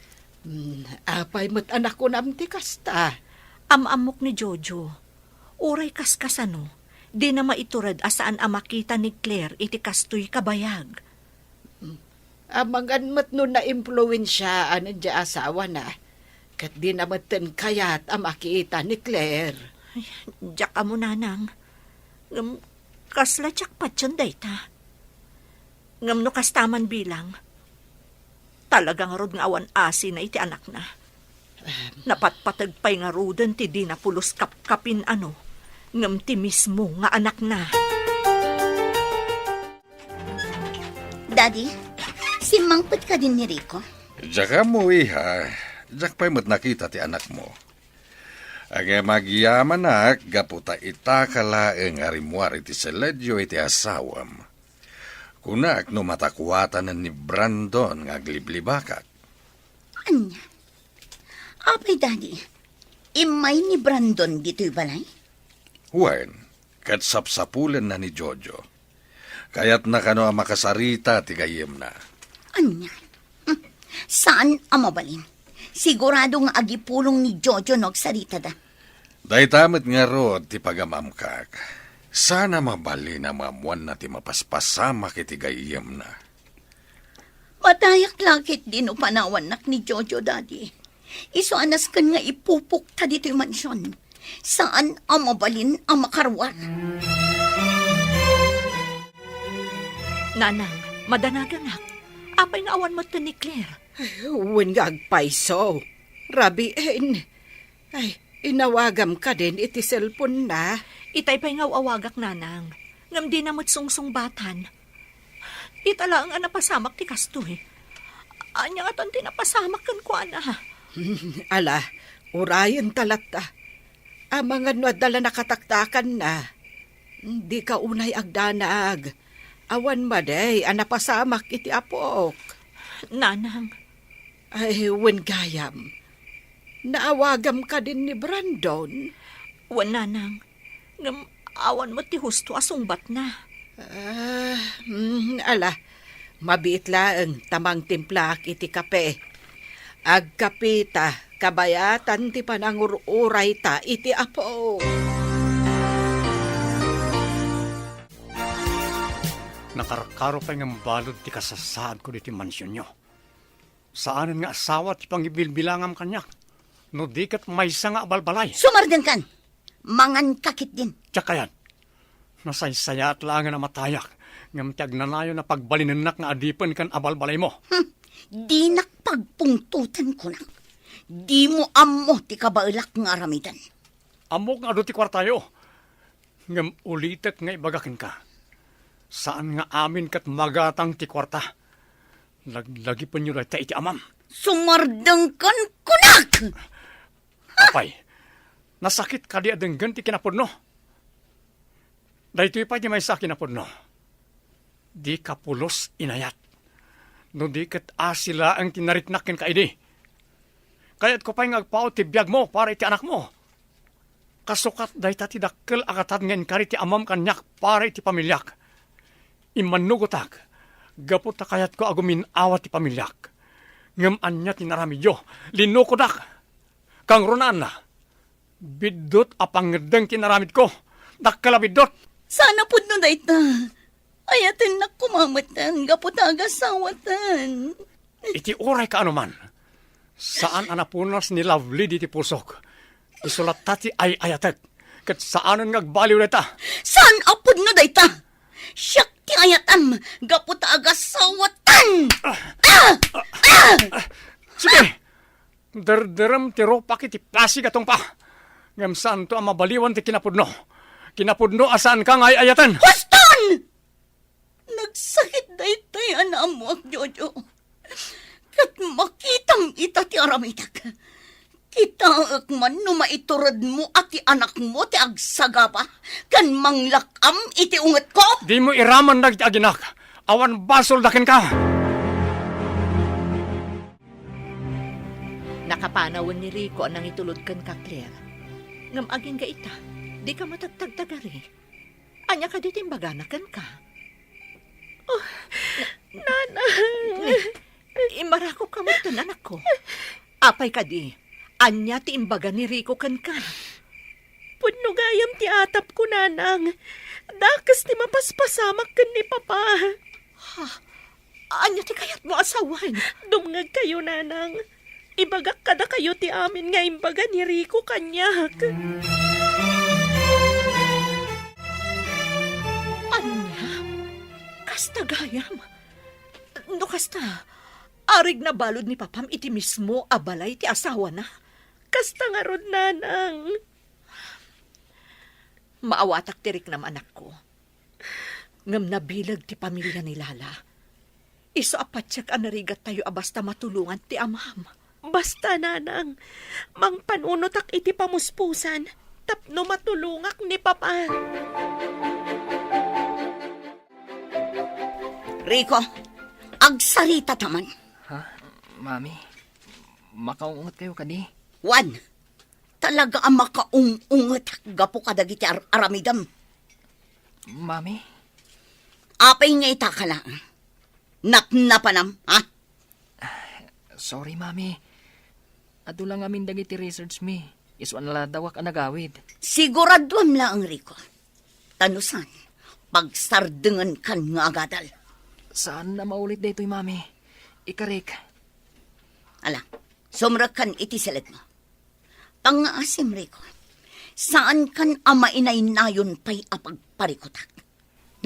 Apay mo't anak ko namti kasta. Amamok ni Jojo. Uray kaskasano. Di na maiturad asaan amakita ni Claire iti kastoy kabayag. Amangan mo't nun na-impluensya di asawa na. Kat di namatan kayat amakita ni Claire. Diyak ka mo nanang. Kasla tsak patyan day ta. Ngam no kastaman bilang, talagang rod nga awan asi na iti anak na. Napatpatag pa'y nga rodan ti di na pulos kapkapin ngam ti mismo nga anak na. Daddy, simangpot ka din ni Rico. Diyak mo, iha. Diyak pa'y mo't nakita ti anak mo. Aga magyaman na, gaputa itakala ang arimuar iti seledyo iti asawam. Kunak no matakuatan ni Brandon nga gliblibakak. Anya? Apay, Daddy, imay ni Brandon dito'y balay? Wen, kat sapsapulan na ni Jojo. Kaya't nakano ang makasarita ti gayem na. Anya? Saan ang mabalin? Sigurado nga agipulong ni Jojo nagsarita da. Day tamit nga ro ti pagamamkak. Sana mabali na mamuan na ti mapaspasama kiti gayem na. Matayak lakit din o panawan nak ni Jojo, Daddy. Iso anas kan nga ipupuk ta dito yung mansyon. Saan ang mabalin ang makarwar? Nanang, madanaganak. Apay nga awan mo to ni Claire. Wen nga agpaiso. Rabiin. Ay, inawagam ka din iti cellphone na. Itay pa'y nga awagak, nanang. Ngam di namot sungsung-batan. Itala ang napasamak ti kastoy. Anya nga ton tinapasamak kan ko, ana. Ala, urayan talata. Ang mga dala nakataktakan na. Di ka unay agdanag. Awan maday, anapasamak iti apok. Nanang, Ay, wen gayam. Naawagam ka din ni Brandon. wan nanang. Ngam awan mo ti husto asungbat na. Ala, mabiit laeng tamang timplak iti kape. Agkapita, kabayatan ti panangururay ta iti apo. Nakarakaro pa ng balod ti kasasaan ko diti mansyon nyo. Saanan nga asawa ti pangibilbilangam kanyak. No di kat maysa nga abalbalay. Sumardan kan. Mangan kakit din. Tsaka yan. Nasaysaya at langan na matayak. Ngam ti agnanayo na pagbalinenak nga adipan kan abalbalay mo. Di nakpagpungtutan ko na. Di mo amo ti kabailak nga aramidan. Amok nga ado ti kwartayo. Ngam ulitek nga ibagakin ka. Saan nga amin kat magatang ti kwarta? Lagi pa nyo ta iti amam. Sumardang kan kunak! Apay, nasakit ka di adenggan ti kinapudno. Dahito pa di may sa kinapudno. Di kapulos inayat. No di kat asila ang tinariknakin ka idi. Kaya't ko pa'y ngagpao ti biyag mo para iti anak mo. Kasukat dahita ti dakkel akatan ngayon kari ti amam kanyak para iti pamilyak. Imanugotak, gapot ta kayat ko agumin awat ti pamilyak. Ngam anya tinaramidyo, linukodak. Kang runaan na, bidot apangedeng tinaramid ko, dakkala bidot. Sana po no dahita. Ayatin na kumamatan, gapot agasawatan. Iti oray ka anuman. Saan anapunas ni Lovely di ti pusok? Isulat tati ay ayatek. Kat saanan ngagbaliw na ta. Saan apod no dahita? Siyak ti ayatam, gapot agasawatan. Sige! Derderem ti ropa kiti plasig atong pa. Ngam saan to ang mabaliwan ti kinapudno. Kinapudno asaan ka ngay ayatan. Huston! Nagsakit daytay anam mo, Jojo. Kat makitang ita ti aramitak. Kita man no maiturod mo at ti anak mo ti agsagapa. Kan manglakam iti unget ko. Di mo iraman na aginak. Awan basol dakin ka. Nakapanawon ni Rico anang itulod kan ka, Claire. Ngam aging ga ita, di ka matagtagtagari. Anya ka di timbaganakan ka. Oh, Nanang! Imarako ka mo ito, anak ko. Apay ka di, anya ti imbaga ni Rico kan ka. Pudno gayam ti atap ko, nanang. Dakas ti mapaspasamak kan ni papa. Anya ti kayat mo asawan. Dumngag kayo, nanang. Ibagak kada kayo ti amin nga imbaga ni Rico kanyak. Anya? Kasta gayam. No kasta, arig na balod ni papam iti mismo abalay ti asawa na. Kasta nga rod, nanang. Maawatak tirik nam anak ko. Ngam nabilag ti pamilya ni Lala. Iso apatsak anarigat tayo abasta matulungan ti amam. Basta, nanang. Mang panunotak iti pamuspusan. Tapno matulungak ni papa. Rico, agsarita taman. Ha? Mami, makaungot kayo kadi. Wan, talaga ang makaungungot gapo kadagiti aramidam. Mami? Apay nga ita ka lang. Napnapanam, ha? Sorry, Mami. Ado lang amin dagiti research mi. Isuan la dawak ang nagawid. Siguraduam lang, Rico. Tanusan, pagsardengan kan nga agadal. Saan na maulit daytoy, mami? Ikarik. Ala, sumrakan iti silit mo. Pangaasim, Rico. Saan kan ama inay nayon pa'y apagparikutak?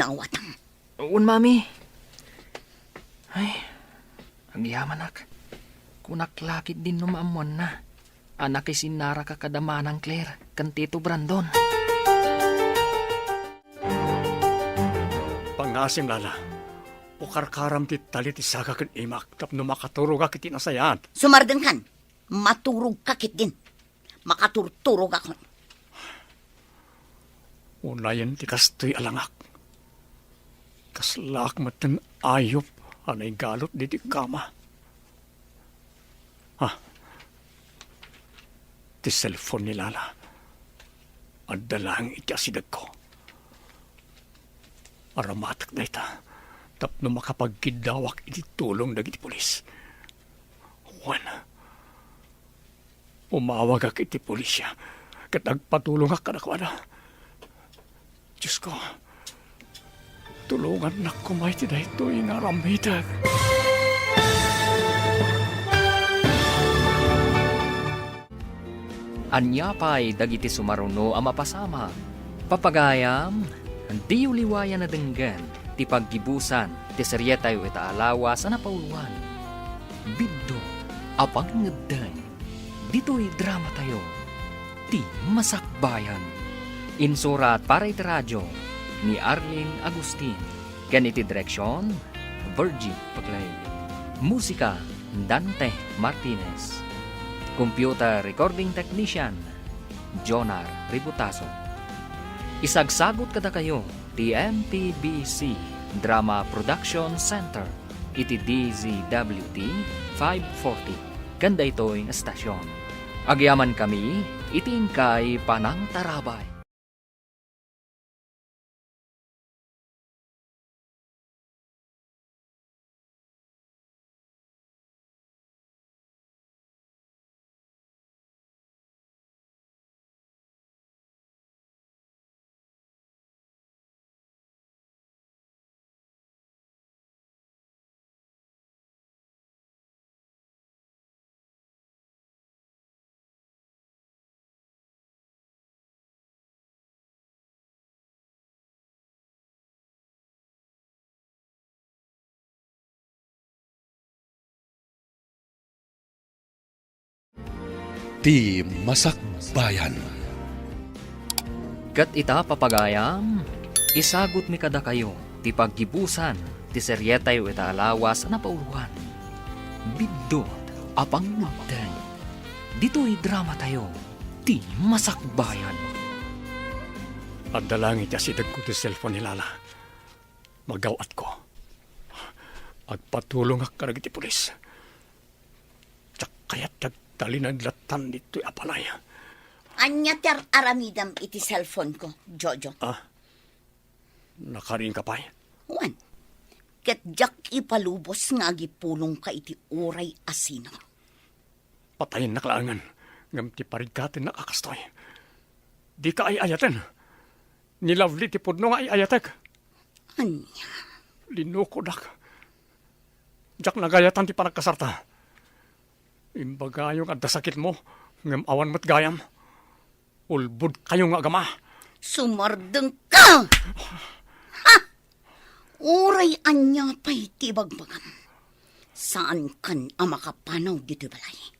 Naawatang. Un, mami. Ay, ang yamanak. Kunak lakit din numaamuan na. Anak isinara ka kadamanang Claire, kan Tito Brandon. Pangasim lala. Ukarkaram ti talit isaga kan imak tapno makaturog akit inasayan. Sumardeng kan, maturog kakit din. Makaturturog ako. Unayan ti kastoy alangak. Kaslak matan ayop anay galot di ti kama. Ti cellphone ni Lala. Adalang iti asidag ko. Aramatak na ita. Tapno makapagkidawak iti tulong dagiti pulis. Juan. Umawag ak iti pulisya. Kat agpatulong ak kanakwada. Diyos ko. Tulungan na kumay ti dahito inaramidag. Anya pa'y dagiti sumaruno ang mapasama. Papagayam, di uliwayan na denggan, ti paggibusan, ti seryetayo ita alawas na pauluan. Biddo, apang ngedday, dito'y drama tayo, ti masakbayan. Insurat para iti radyo, ni Arlene Agustin. Ganiti direksyon, Virgie Paclay. Musika, Dante Martinez. Computer Recording Technician, Jonar Ributaso. Isagsagot kada kayo, TMPBC Drama Production Center, iti DZWT 540. Ganda ito'y estasyon. Agyaman kami, itingkay Panang Tarabay. Ti Masakbayan. Kat ita papagayam, isagot mi kada kayo, ti paggibusan, ti seryetayo ita alawas na pauluan. Biddo, apang nagday. Dito'y drama tayo, ti Masakbayan. Adalang iti asidag ko ti cellphone ni Lala. Magawat ko. Agpatulong ak karag iti pulis. Tsak kaya't talinan latan dito'y apalaya. Anya ter aramidam iti cellphone ko, Jojo. Nakarin ka pa'y? Juan, ket jak ipalubos nga agipulong ka iti uray asino. Patayin nakalaangan. Ngam ti parigkatin nakakastoy. Di ka ay ayatan. Ni Lovely ti pudno nga ay ayatag. Anya? Linukodak. Jak nagayatan ti panagkasarta. Imbaga yung adasakit mo, ngam awan mo't gayam. Ulbud kayo nga agama. Sumardeng ka! Ha! Uray anya pa'y tibagbagam. Saan kan amakapanaw dito balay?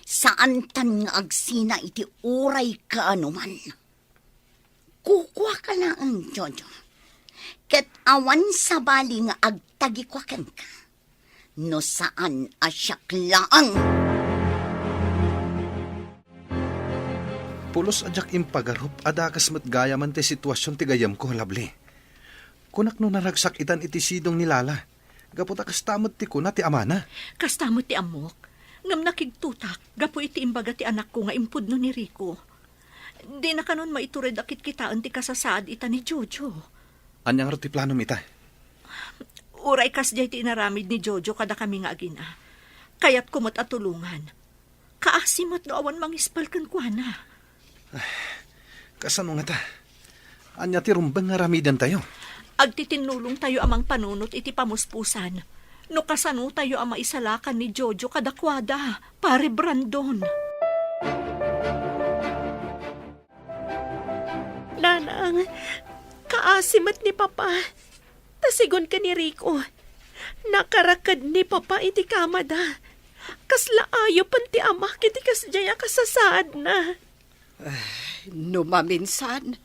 Saan tan nga agsina iti uray ka anuman? Kukwa ka lang, Jojo. Ket awan sa bali nga agtagikwakan ka. No saan asyak laang. Pulos adyak impagarup adakas met gaya man ti sitwasyon ti gayam ko, Lovely. Kunak no naragsak itan iti sidong ni Lala. Gaputa kastamot ti kuna ti amana. Kastamot ti amok. Ngam nakigtutak, gapo iti imbaga ti anak ko nga impudno ni Rico. Di na kanon maitured akit kitaan ti kasasaad ita ni Jojo. Anyang ro ti planom ita? Uray kas jay ti inaramid ni Jojo kada kami nga agina. Kaya't kumot at tulungan. Kaasimot no awan mangispal kan kuana. Kasano nga ta? Anya ti rumbang nga ramidan tayo. Agtitinulong tayo amang panunot iti pamuspusan. No kasano tayo ang maisalakan ni Jojo kadakwada, pare Brandon. Nanang, kaasimat ni Papa. Tasigon ka ni Rico. Nakarakad ni Papa iti kamada. Kasla ayo panti ama kiti kasjaya kasasaad na. No maminsan,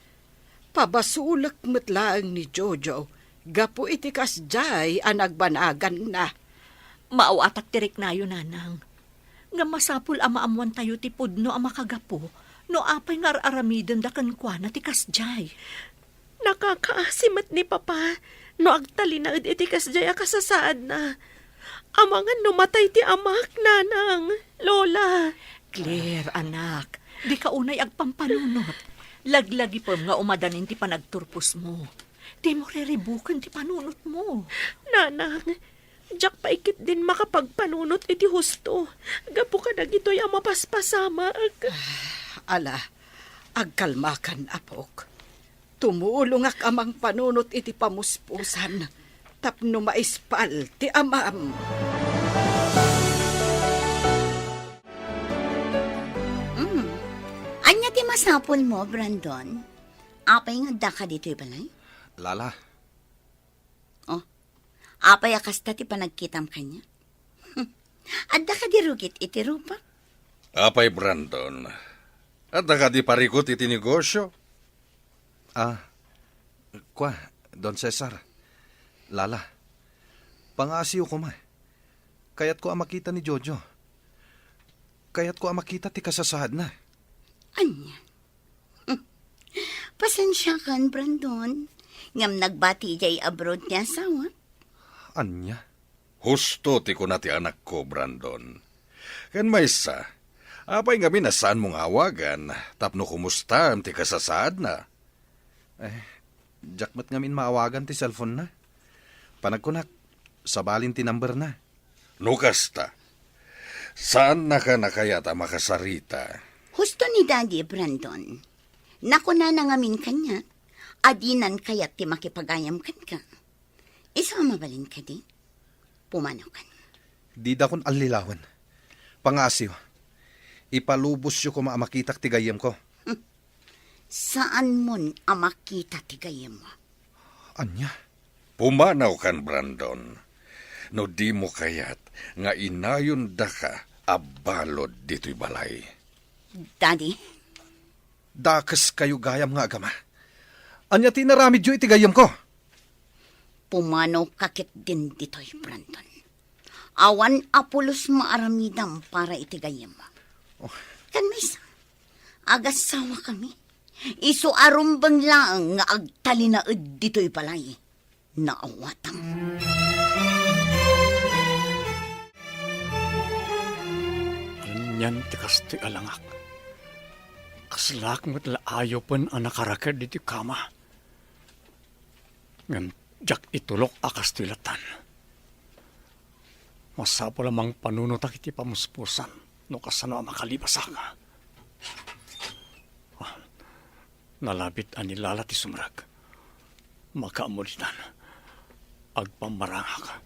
pabasulak metlaang ni Jojo, gapo iti kasjay ang nagbanagan na. Maawatak tirik na yun, nanang. Nga masapul amaamuan tayo ti pudno ang makagapo, no apay nga aramiden da kan kwa na ti kasjay. Nakakaasimat ni Papa, no agtalinaad iti kasjaya kasasaad na. Amangan numatay ti amak, nanang, lola. Claire, anak, di ka unay agpampanunot. Laglagi po nga umadanin ti panagturpos mo. Di mo reribukan ti panunot mo. Nanang, jak paikit din makapagpanunot iti husto. Gapo ka na gito'y ang mapaspasama. Ala, agkalmakan apok. Tumulong ak amang panunot iti pamuspusan. Tapno maispal ti amam. Anya ti masapol mo, Brandon? Apay nga da ka dito'y balay? Lala, Apay akasta ti panagkitam kanya? Adda ka dirugit iti rupa? Apay, Brandon. At ka di parikot iti negosyo? kwa, Don Cesar. Lala, pangasiyo ko ma. Kayat ko ang makita ni Jojo. Kayat ko ang makita ti kasasahad na. Anya? Pasensya kan, Brandon. Ngam nagbati jay abroad niya asawa. Anya? Husto ti ko na ti anak ko, Brandon. Kan maysa, apay nga minasaan mong awagan, tapno kumusta ti kasasad na. Jakmat ngamin maawagan ti cellphone na. Panagkunak, sabalin ti number na. Nukasta, saan na ka nakayata makasarita? Husto ni Daddy, Brandon. Naku na nangamin kanya. Adinan kayat ti makipagayam kan ka. Isama balin ka di? Pumanaw kan. Di da kon alilawan. Pangasiyo, ipalubos yo ko maamakitak ti gayem ko. Saan mon amakita ti gayem mo? Anya? Pumanaw kan, Brandon. No di mo kayat nga inayon da ka abalod dito'y balay. Daddy, Dakas kayo gayam nga agama. Anya tinaramid yo iti gayem ko. pumanaw kakit din dito'y, Brandon. Awan apulos maaramidam para iti gayem mo. Kan misa, agasawa kami. Iso arumbang lang nga agtalinaed dito'y balay. Naawatang. Anyan tikas ti alangak. Kaslak mo't laayo pan ang nakarakad diti kama. Ngam jak itulok akas tilatan. Masapo lamang panunutak iti pamuspusan no kasano ang makalibasaka. Nalabit anilala ti sumrag. Makaamulitan. Agpamarangak.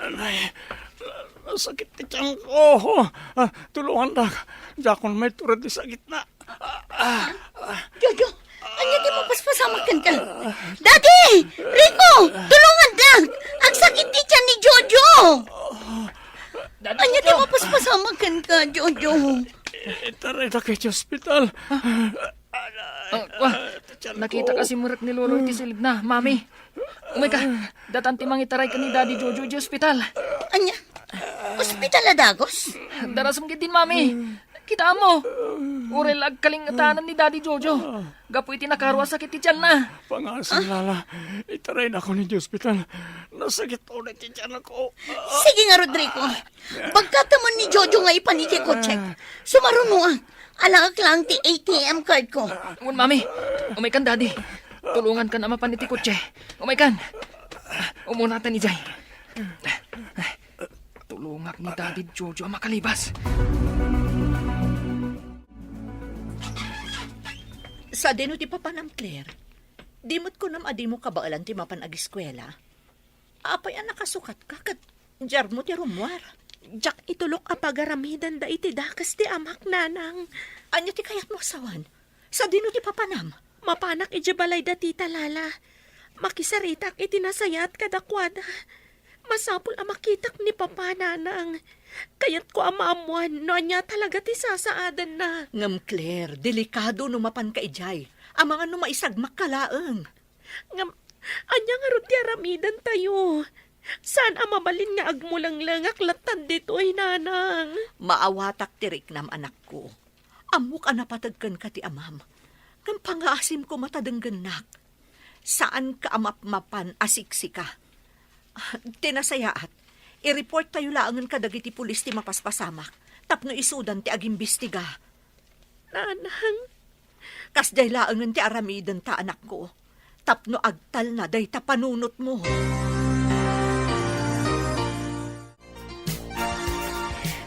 Anay, sakit ti tiyang ko. Tulungan na. Jakon may turad di sa gitna. Jojo, anya di mo paspasamakan ka? Daddy! Rico! Tulungan na! Ang sakit di tiyan ni Jojo! Anya di mo paspasamakan ka, Jojo? Taray na kayo sa ospital. Nakita kasi murak ni Lolo iti silid na, Mami. Umay ka, datanti mangitaray ka ni Daddy Jojo di ospital. Anya? Ospital na dagos? Darasam din, Mami. Kita mo. Urel agkalingatanan ni Daddy Jojo. Gapo iti nakarwa sakit ti tiyan na. Pangasin lala, itaray na ako ni ospital. Nasakit ulit ti tiyan ako. Sige nga, Rodrigo. Pagkatamon ni Jojo nga ipaniti ko check. Sumarunong alakak lang ti ATM card ko. Ngun, Mami. Umay kan, Daddy. Tulungan ka na mapaniti kotse. Umay kan. Umunatan ni Jay. Tulungak ni Daddy Jojo ang makalibas. Sa dino ti papanam, Claire. Dimot ko nam adi mo kabaalan ti mapan ag-eskwela. Apay ang nakasukat ka, kat jar mo ti rumwar. Jak itulok a pagaramidan da iti dakas ti amak, nanang. Anya ti kayat mo asawan? Sa dino ti papanam? Mapanak iti balay da tita Lala. Makisaritak iti nasayat kadakwada. Masapul a makitak ni papa, nanang. Kayat ko amaamuan, no anya talaga ti sasaadan na. Ngam, Claire, delikado numapan ka ijay. Ang mga numaisagmak kalaeng. Ngam, anya nga ron ti aramidan tayo. Saan ang mabalin nga agmulang aklatan dito'y, nanang? Maawatak tirik nam anak ko. Amok anapatagkan ka ti amam. Ngam pangaasim ko matadenggenak. Saan ka amapmapan asiksika? Tinasayaat, i-report tayo laangan ka dagiti pulis ti mapaspasamak. Tapno isudan ti agimbestiga. Nanang, Kasday laangan ti aramidan ta anak ko. Tapno agtal na day ta panunot mo.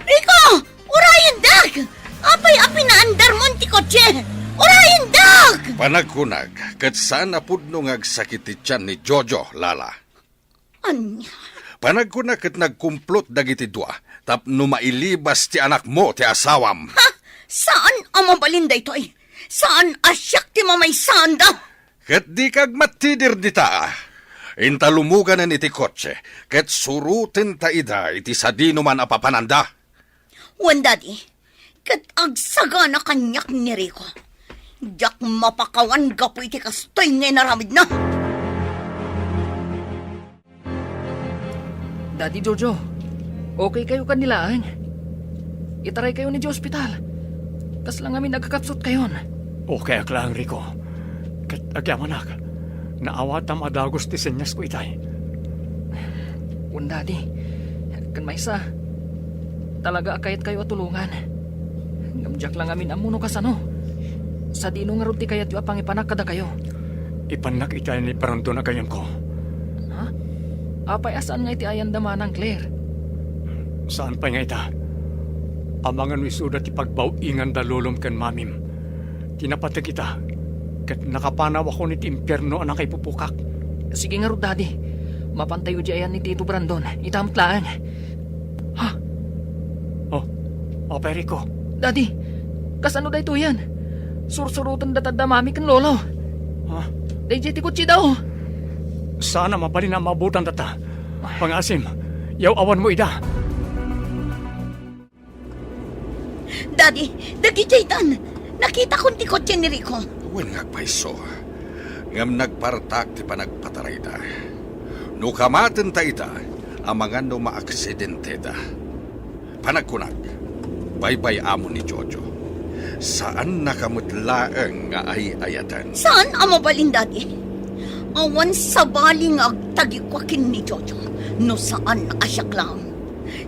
Rico! Urayan dag! Apay api na andar mo ti kotse! Urayan dag! Panagkunag, kat saan apudno ngagsakit ti tiyan ni Jojo, Lala. Anya? Panagkunag kat nagkumplot dagiti dua, tapno mailibas ti anak mo ti asawam. Ha? Saan ang mabalinda ito ay? Saan asyak ti mamay sanda? Kat di kag matidir di ta. Intalumugan na iti kotse, kat surutin ta ida iti sadino man apapananda. Wan daddy, kat agsaga na kanyak ni Rico. Yak mapakawan gapo iti kastoy ngay naramid na. Daddy Jojo, okay kayo kanilaan? Itaray kayo ni Diyos Hospital. Kas lang kami nagkakapsot kayon. Okay ak lang, Rico. Kat agyamanak, naawatam adagos ti senyas ko itay. Un daddy, kan maysa, talaga akayat kayo at tulungan. Ngamjak lang amin amuno kasano. Sa dino nga ruti kayat yu apang ipanak kada kayo. Ipanak itay ni paranto na kayan ko. Ha? Apay asaan nga iti ayan damanang, Claire? Saan pa nga ita? Amangan wisuda ti pagbawingan da lolom ken mamim. Tinapatag kita. Kat nakapanaw ako ni ti impyerno anang kay pupukak. Sige nga rut, daddy. Mapantayo di ayan ni Tito Brandon. Itamtlaan. Ha? O, Perico. Daddy, kasano da ito yan? Sursurutan datad mami kan lolo. Ha? Dayjay ti kutsi daw. Sana mapalin na mabutan data. Pangasim, yaw awan mo ida. Daddy, dagijaytan. Nakita ko ti kotse ni Rico. Wen ngagpaiso. Ngam nagpartak ti panagpataray da. No kamaten ta ita, amangan no maaksidente da. Panagkunag, baybay amo ni Jojo. Saan nakamutlaeng nga ay ayatan? Saan ang mabalin, daddy? Awan sa baling agtagikwakin ni Jojo. No saan asyak lang.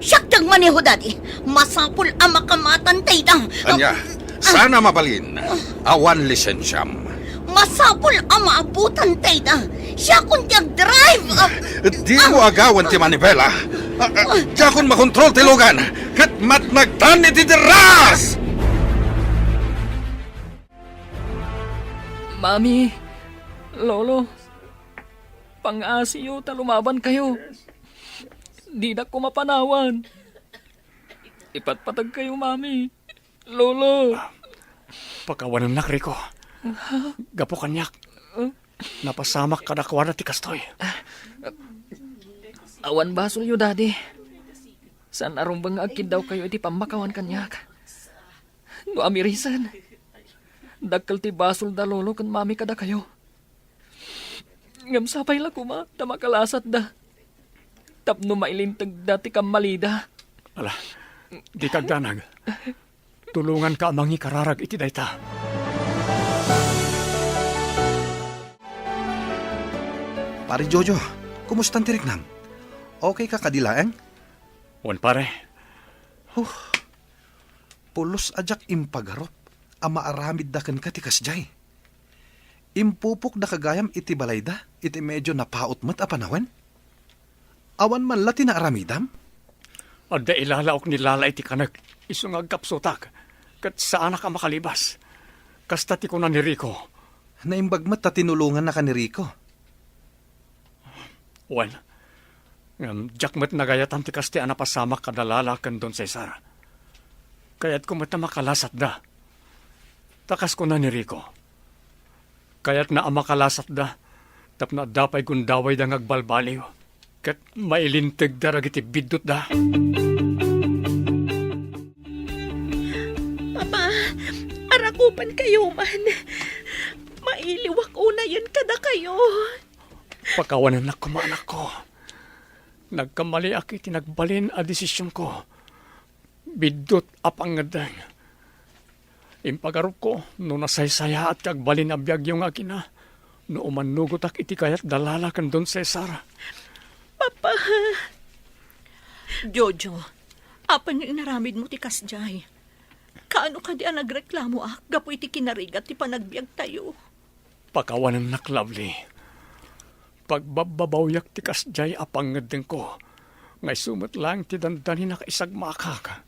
Siyak tagmaneho, daddy. Masapul ang makamatan tayo. Anya, sana mabalin. Awan lisensyam. Masapul ang maabutan tayo. Siya kung drive. Di mo agawan ti manibela. Diya kung makontrol ti lugan. Kat matnagtan iti diras! Mami, lolo, pang-asiyo talumaban kayo. Di na ko mapanawan. Ipatpatag kayo, mami. Lolo. Pagkawanan nak, Rico. Gapo kanyak. Napasamak kadakwada ti kastoy. Awan basol yo, daddy. San arumbang agkid daw kayo iti pamakawan kanyak. No amirisan. Dakkel ti basol da lolo kan mami kada kayo. Ngam sapay la kuma, tamakalasat da. Tapno mailintag dati kam malida. Ala, di kagdanag. Tulungan ka amangi kararag iti dayta. Pare Jojo, kumusta ang tiriknam? Okay ka kadilaeng? Wan pare. Pulos ajak impagarop. Ama aramid da ken katikas jay. Impupok da kagayam iti balayda, iti medyo napaot met a panawen. Awan man lati na aramidam. Adda ilalaok ni Lala iti kanag isungag kapsutak. Kat saan ka makalibas. Kasta ti ko na ni Rico. Naimbagmat ta tinulungan na ka ni Rico. Well, jakmat nagayatan ti kasti anapasamak kadalala kan Don Cesar. Kaya't kumata makalasat da. Takas ko na ni Rico. Kaya't na makalasat da. Tapna dapay gundaway da ngagbalbaliw. Kat mailintig da ragiti bidot da. Papa, arakupan kayo man. Mailiwak una yun kada kayo. Pakawanan na kumanak ko. Nagkamali aki tinagbalin a desisyon ko. Bidot apangadan. Impagarup ko, no nasaysaya at kagbalin a biyag yung akina. No umanugot ak iti kayat dalala kan Don Cesar. Papa, Jojo, apan yung inaramid mo ti kasjay. Kaano ka di nagreklamo gapo iti kinarigat ti panagbiag tayo. Pakawanan nak lovely. Pagbababawyak ti kasjay apangadan ko. Ngay sumat lang ti dandani na kaisagmakak.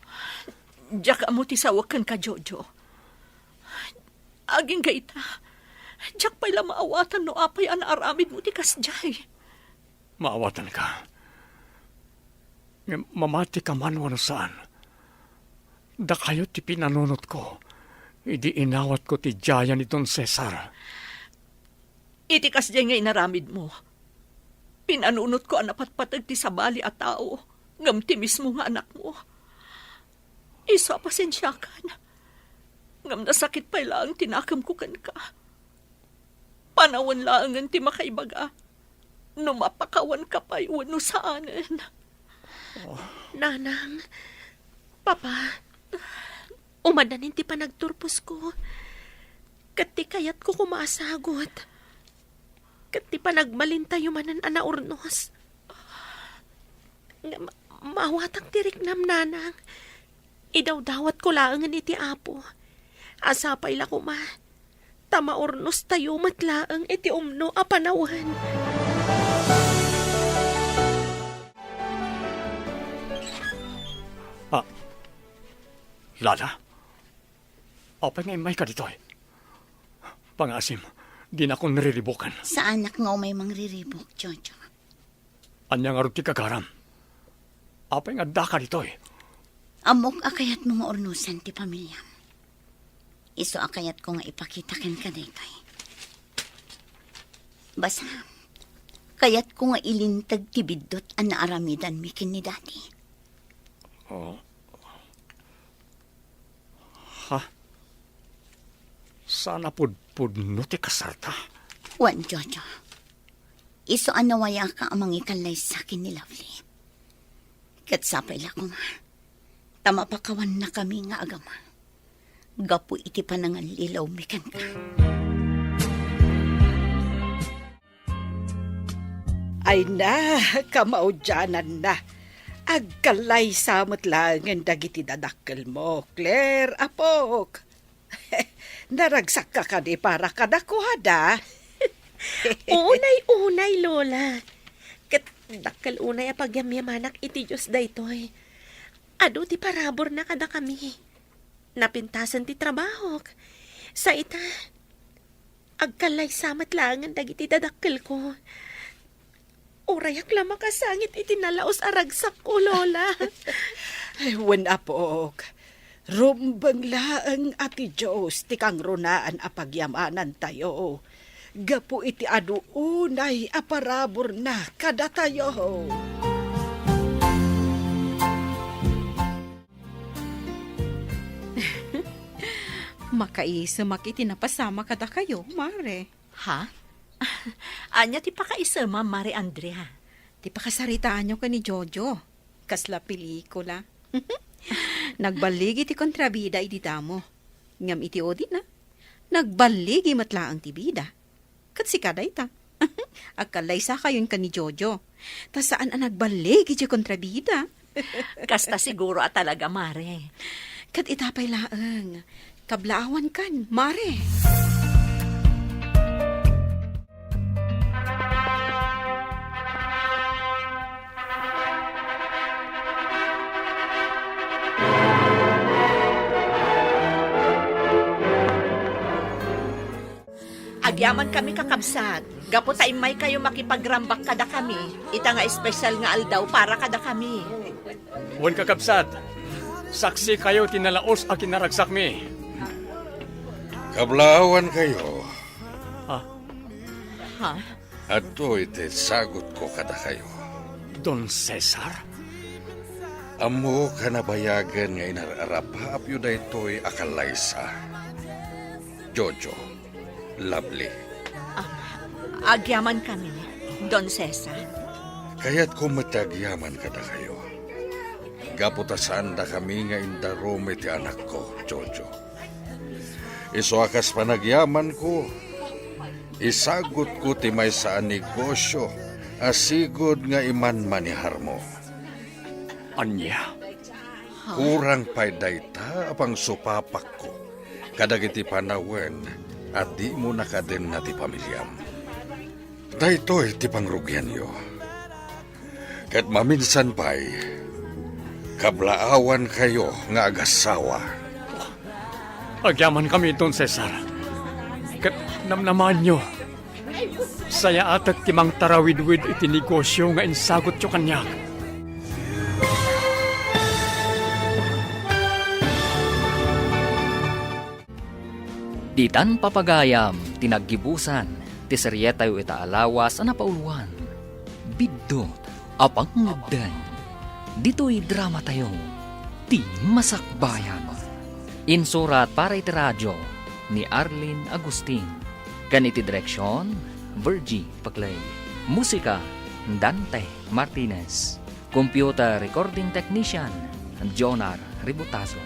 Diyak amo ti sawakan ka, Jojo. Aging gaita. Diyak pa'y maawatan no apay aramid mo ti kasjay. Maawatan ka. Mamati ka man wano saan. Da kayo ti pinanunot ko. Idi inawat ko ti jaya ni Don Cesar. Iti kasjay nga inaramid mo. Pinanunot ko anapatpatag ti sabali at tao. Ngam ti mismo nga anak mo. Iso pasensya ka na. Ngam nasakit pa lang tinakam ko kan ka. Panawan lang ti makaibaga. No mapakawan ka pa iwan no saanan. Nanang, Papa, umadanin ti panagturpos ko. Kat ti kayat ko kumasagot. Kat ti panagmalintayo manan anaurnos. Mawatang tirik nam nanang. Idawdawat ko laangan iti apo. Asapay la ko ma. Tamaurnos tayo matlaang iti umno a panawan. Lala, apay nga imay ka dito eh. Pangasim, di na akong nariribukan. Sa anak nga may mangriribok, Jojo. Anyang arot ti kagaram. Apay nga daka dito eh. Amok akayat mga ornusan ti pamilya. Iso akayat ko nga ipakita ken ka daytoy. Basta, kayat ko nga ilintag ti bidot ang naaramidan mi ken ni dati. Oh. Ha? Sana pudpudno ti kasarta. Wan, Jojo. Iso anawaya ka amang ikalay sa akin ni Lovely. Katsapay la ko nga. Tamapakawan na kami nga agama. Gapu iti panangan lilaw mikan ka. Ay na, kamaudyanan na. Agkalay samot lang ang dagiti dadakkel mo, Claire, apok. Naragsak ka ka di para kadakuhada. Unay-unay, Lola. Kat dakkel unay apagyamyamanak iti Diyos daytoy. Ado ti parabor na kada kami. Napintasan ti trabaho. Sa ita, agkalay samat lang ang dagiti dadakkel ko. Urayak lang makasangit itinalaos aragsak ko, Lola. Ay, wan apok. Rumbang laang ati Diyos, ti kang runaan apagyamanan tayo. Gapu iti adu unay aparabor na kada tayo. Makaisamak iti napasama kada kayo, Mare. Ha? Anya ti pakaisama, Mari Andrea. Di pa kasaritaan nyo ka ni Jojo. Kasla pelikula. Nagbaligi ti kontrabida iti damo. Ngam iti odi na. Nagbaligi matlaang ti bida. Kat si kaday ta. Agkalay sa kayon ka ni Jojo. Ta saan ang nagbaligi ti kontrabida? Kasta siguro talaga, Mare. Kat itapay laang. Kablaawan kan, Mare. Agyaman kami kakabsat. Gapo ta imay kayo makipagrambak kada kami. Ita nga espesyal nga aldaw para kada kami. Huwag kakabsat. Saksi kayo tinalaos a kinaragsak mi. Kablawan kayo. Ha? Ato iti sagot ko kada kayo. Don Cesar? Amo kanabayagan nga inararapap yun na ito'y akalaysa. Jojo, Lovely. Agyaman kami, Don Cesar. Kaya't kumatagyaman kada kayo. Gaputasan da kami nga indarome ti anak ko, Jojo. Iso akas panagyaman ko. Isagot ko ti may saan negosyo, asigod nga iman manihar mo. Anya? Kurang pa'y dayta apang supapak ko. Kadagiti panawen at di mo nakadin na ti pamilyam. Daytoy ti pangrugyan yo. Kat maminsan pa'y kablaawan kayo nga agasawa. Agyaman kami, Don Cesar. Kat namnaman nyo. Saya atak timang tarawid-wid iti negosyo nga insagot yo kanyak. Ditan papagayam, tinaggibusan, ti seryetayo ita alawas na pauluan. Bidot, apang ngagdan. Dito'y drama tayo, ti masakbayan. Insurat para iti radyo, ni Arlene Agustin. Ganiti direksyon, Virgie Paclay. Musika, Dante Martinez. Computer recording technician, Jonar Ributazo.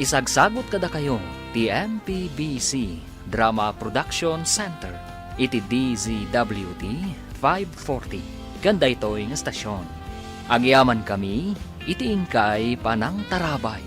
Isagsagot kada kayo, ti MPBC Drama Production Center, iti DZWT 540. Ganda ito'y nga stasyon. Agyaman kami, iti ingkay panang tarabay.